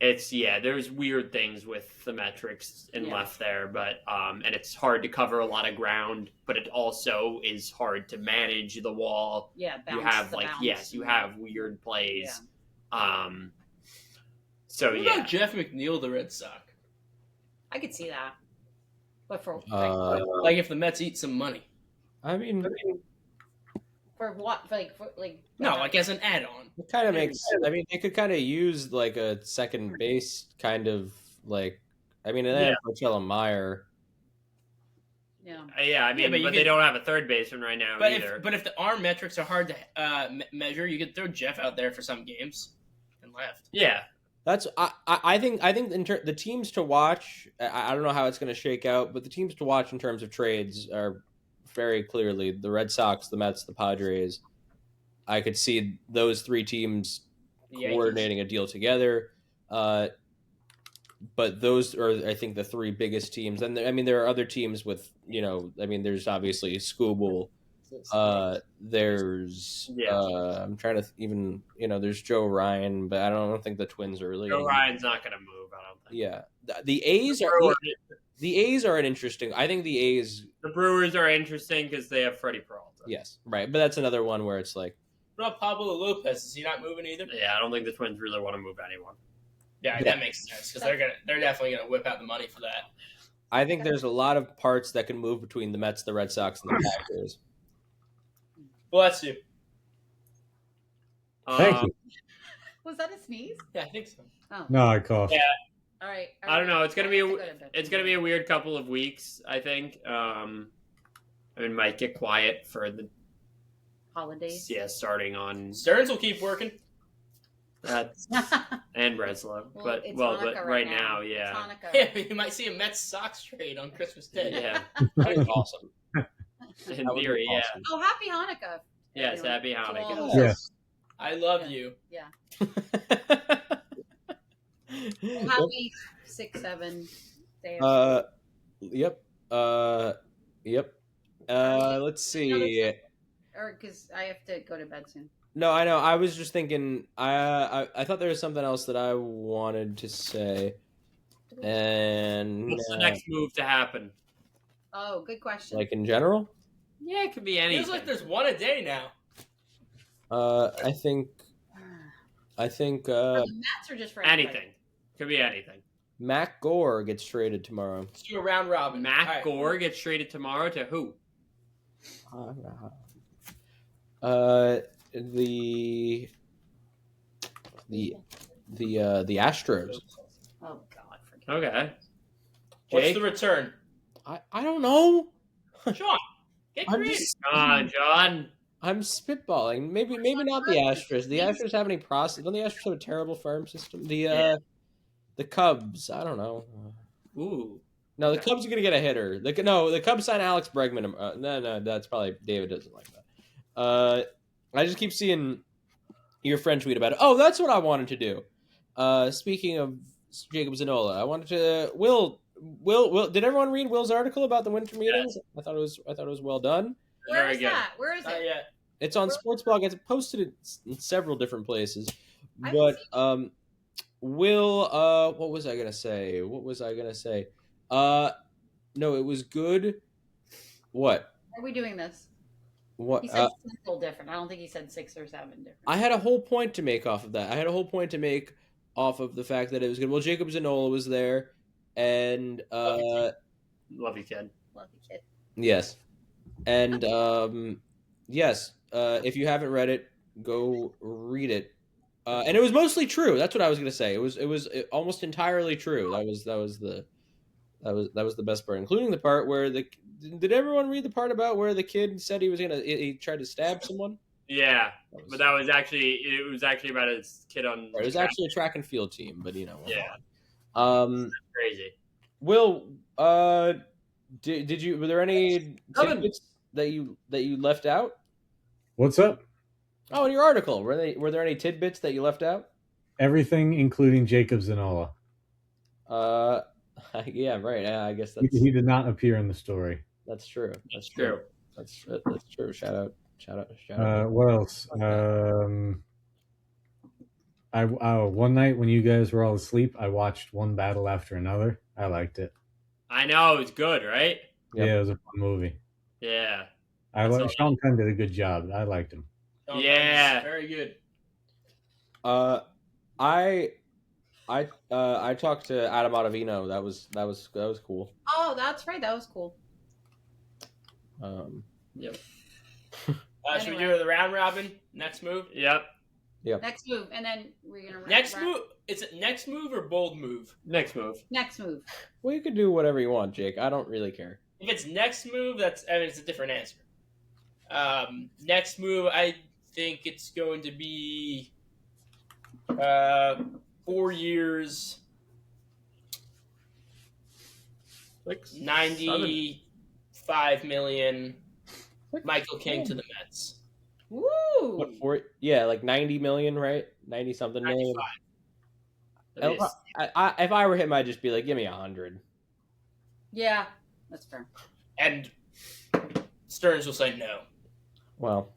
It's there's weird things with the metrics in left there, but and it's hard to cover a lot of ground, but it also is hard to manage the wall.
Yeah,
you have you have weird plays. So
what about Jeff McNeil, the Red Sox?
I could see that, but for
like if the Mets eat some money.
I mean,
for what?
No, like as an add-on.
It kind of makes sense. I mean, they could kind of use like a second base kind of like. I mean, and they have Marcelo Meyer.
Yeah.
I mean, but they don't have a third baseman right now either.
But if the arm metrics are hard to measure, you could throw Jeff out there for some games and left.
Yeah.
That's I think the teams to watch. I don't know how it's going to shake out, but the teams to watch in terms of trades are very clearly the Red Sox, the Mets, the Padres. I could see those three teams coordinating a deal together. But those are, I think, the three biggest teams. And I mean, there are other teams with, there's obviously Skubal. There's I'm trying to even, there's Joe Ryan, but I don't think the Twins are really.
Joe Ryan's not going to move, I don't think.
Yeah. The A's are an interesting. I think the A's.
The Brewers are interesting because they have Freddie Peralta.
Yes, right. But that's another one where it's like.
What about Pablo Lopez? Is he not moving either?
Yeah, I don't think the Twins really want to move anyone.
Yeah, that makes sense because they're definitely gonna whip out the money for that.
I think there's a lot of parts that can move between the Mets, the Red Sox, and the Padres.
Bless you.
Thank you.
Was that a sneeze?
Yeah, I think so.
Oh.
No, I coughed.
Yeah.
All right.
I don't know. It's gonna be a weird couple of weeks. I think. Might get quiet for the
holidays.
Yeah, starting on
Stearns will keep working.
That's and Breslow, but right now, yeah.
Yeah, you might see a Mets Sox trade on Christmas Day.
Yeah,
That'd be awesome.
In theory, yeah.
Awesome.
Oh, happy Hanukkah!
Yes, happy Hanukkah.
Yes.
I love you.
Yeah. Well, happy 6-7 day.
Yep. Yep. Let's see.
Or because I have to go to bed soon.
No, I know. I was just thinking. I thought there was something else that I wanted to say. And
what's the next move to happen?
Oh, good question.
Like in general?
Yeah, it could be anything.
Feels like there's one a day now.
I think.
For the Mets or just for
anything? Could be anything.
Mac Gore gets traded tomorrow.
Let's do a round robin.
Mac Gore gets traded tomorrow to who?
The Astros.
Oh God!
Okay.
What's the return?
I don't know.
Sean, get creative.
John.
I'm spitballing. Maybe not the Astros. The Astros have any process? Don't the Astros have a terrible farm system? The Cubs. I don't know.
Ooh.
No, the Cubs are gonna get a hitter. The Cubs sign Alex Bregman. No, that's probably David doesn't like that. I just keep seeing your friend tweet about it. Oh, that's what I wanted to do. Speaking of Jacob Zanola, I wanted to. Will. Did everyone read Will's article about the winter meetings?
Yes.
I thought it was well done.
Where is that? Where is it?
Yeah.
It's on Sportsblog. It's posted in several different places. But Will, what was I gonna say? No, it was good. What?
Are we doing this?
What?
He said simple different. I don't think he said 6 or 7 different.
I had a whole point to make off of that. I had a whole point to make off of the fact that it was good. Well, Jacob Zanola was there, and
Love you, kid.
Love you, kid.
Yes, and yes. If you haven't read it, go read it. And it was mostly true. That's what I was going to say. It was almost entirely true. That was the best part, including the part where did everyone read the part about where the kid said he tried to stab someone?
Yeah, but it was actually about his kid on.
It was actually a track and field team, but
Yeah.
Crazy. Will, did you? Were there any tidbits that you left out?
What's up?
Oh, in your article, were there any tidbits that you left out?
Everything, including Jacob Zanola.
Yeah, right. I guess
He did not appear in the story.
That's true.
That's true.
That's true. Shout out.
What else? One night when you guys were all asleep, I watched one battle after another. I liked it.
I know, it's good, right?
Yep.
Yeah, it was a fun movie.
Yeah.
Sean Penn did a good job. I liked him.
Yeah.
Very good.
I talked to Adam Ottavino. That was cool.
Oh, that's right. That was cool.
Yep. Should we do the round robin? Next move?
Yep.
Next move, and then we're gonna
move. Is it next move or bold move?
Next move.
Next move.
Well, you could do whatever you want, Jake. I don't really care.
If it's next move, it's a different answer. Next move, I think it's going to be 4 years, 95 million. Michael King to the Mets.
Woo!
What for? Yeah, like 90 million, right? 90 something million.
95.
If I were him, I'd just be like, give me 100.
Yeah, that's fair.
And Stearns will say no.
Well,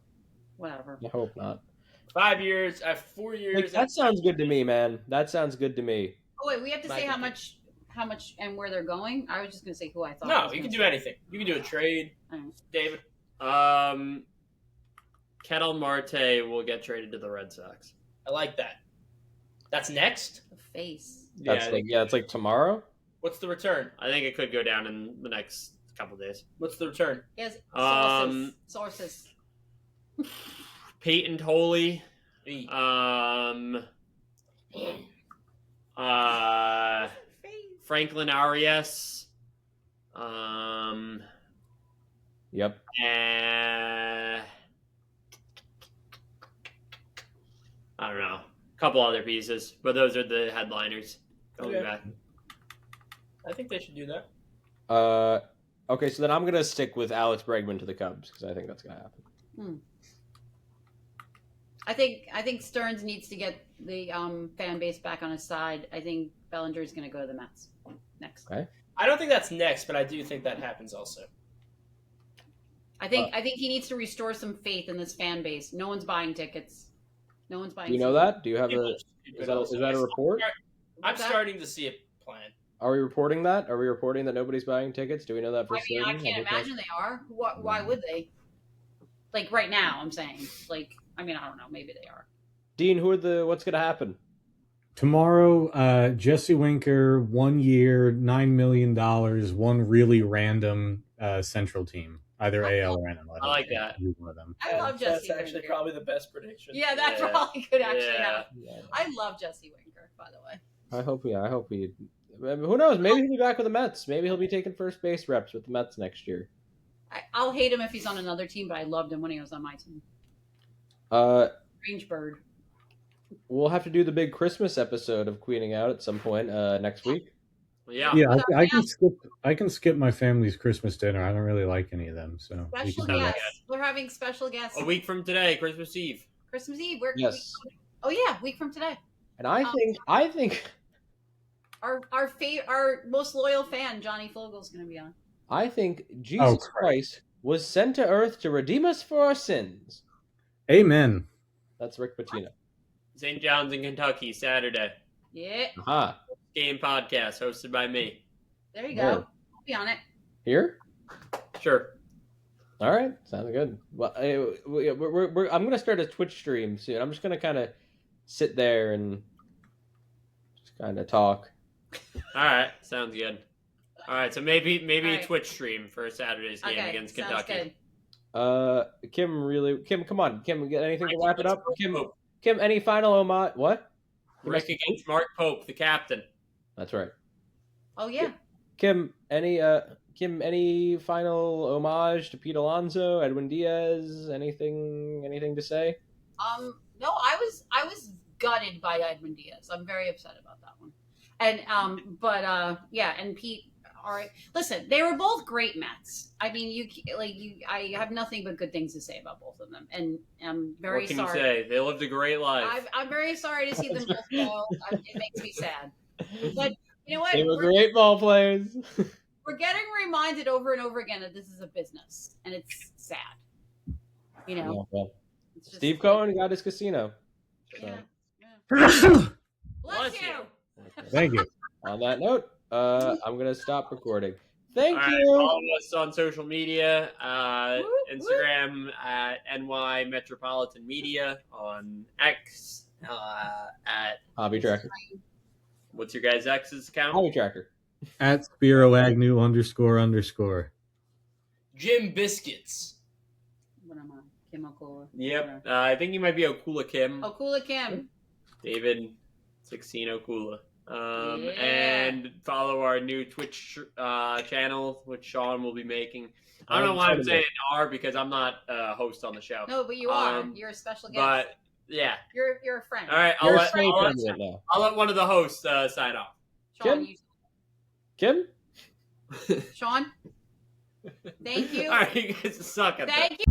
Whatever.
I hope not.
5 years, 4 years.
Like, that sounds good to me, man. That sounds good to me.
Oh wait, we have to say
Michael
how much, and where they're going. I was just gonna say who I thought.
No, you can do anything. You can do a trade, David.
Ketel Marte will get traded to the Red Sox.
I like that. That's next.
The face.
It's like tomorrow.
What's the return?
I think it could go down in the next couple days.
What's the return?
Yes. Sources.
Peyton Tolley.
E.
Franklin Arias.
Yep.
I don't know. A couple other pieces, but those are the headliners going back.
I think they should do that.
Okay, so then I'm gonna stick with Alex Bregman to the Cubs because I think that's gonna happen.
I think Stearns needs to get the fan base back on his side. I think Bellinger is going to go to the Mets next.
Okay.
I don't think that's next, but I do think that happens also.
I think he needs to restore some faith in this fan base. No one's buying tickets. No one's buying.
Do you know that? Do you have
Is
that a report?
I'm starting to see a plan.
Are we reporting that? Are we reporting that nobody's buying tickets? Do we know that for certain?
I can't imagine they are. Why would they? Like right now, I'm saying. Like, I don't know. Maybe they are.
Dean, what's going to happen?
Tomorrow, Jesse Winker, 1 year, $9 million, one really random Central team. Either AL or NL.
I like that.
One of them.
I love Jesse
That's actually
Winker.
probably the best prediction.
Yeah, that probably could actually happen.
Yeah.
I love Jesse Winker, by the way.
I hope he. Who knows? Maybe he'll be back with the Mets. Maybe he'll be taking first base reps with the Mets next year.
I'll hate him if he's on another team, but I loved him when he was on my team. Strange bird.
We'll have to do the big Christmas episode of Queening Out at some point next week.
Yeah.
I can skip my family's Christmas dinner. I don't really like any of them, so
Special guests. We're having special guests.
A week from today, Christmas Eve.
Christmas Eve. Week from today.
And I think
our most loyal fan, Johnny Fogel's going to be on.
I think Jesus Christ was sent to earth to redeem us for our sins.
Amen.
That's Rick Pitino.
St. John's in Kentucky, Saturday.
Yeah.
Aha.
Game podcast hosted by me.
There you go.
Where?
I'll be on it.
Here?
Sure.
All right. Sounds good. Well, I'm going to start a Twitch stream soon. I'm just going to kind of sit there and just kind of talk.
All right. Sounds good. All right. So maybe
right.
a Twitch stream for Saturday's game against Kentucky.
Good.
Kim, come on. Kim, we get anything to wrap it up? Kim, any final homage? What?
Rick against Mark Pope, the captain.
That's right.
Oh yeah.
Kim, any final homage to Pete Alonso, Edwin Diaz? Anything to say?
No, I was gutted by Edwin Diaz. I'm very upset about that one. And and Pete all right. Listen, they were both great Mets. I mean, I have nothing but good things to say about both of them, and I'm very
what can
sorry.
you say? They lived a great life.
I'm very sorry to see them both go. It makes me sad. But you know what?
They were great ball players.
We're getting reminded over and over again that this is a business, and it's sad. You know,
Yeah, well,
it's just,
Steve Cohen got his casino. So.
Yeah. Bless you.
Thank you.
On that note, I'm gonna stop recording. Thank
All right,
you.
follow us on social media,
Whoop,
Instagram at NY Metropolitan Media, on X at
Hobby Tracker.
what's your guys' X's account?
Hobby Tracker.
At Spiro Agnew __.
Jim Biscuits.
What am I? Kim Okula.
Yep, I think you might be Okula Kim.
Okula Kim.
David 16 Okula.
Yeah.
And follow our new Twitch channel, which Sean will be making. I don't know why I'm saying R because I'm not a host on the show.
No, but you are. You're a special guest.
But yeah.
You're a friend.
All right, I'll let one of the hosts sign off.
Sean,
Kim?
Sean? Thank you.
All right, you guys suck at that.
Thank you.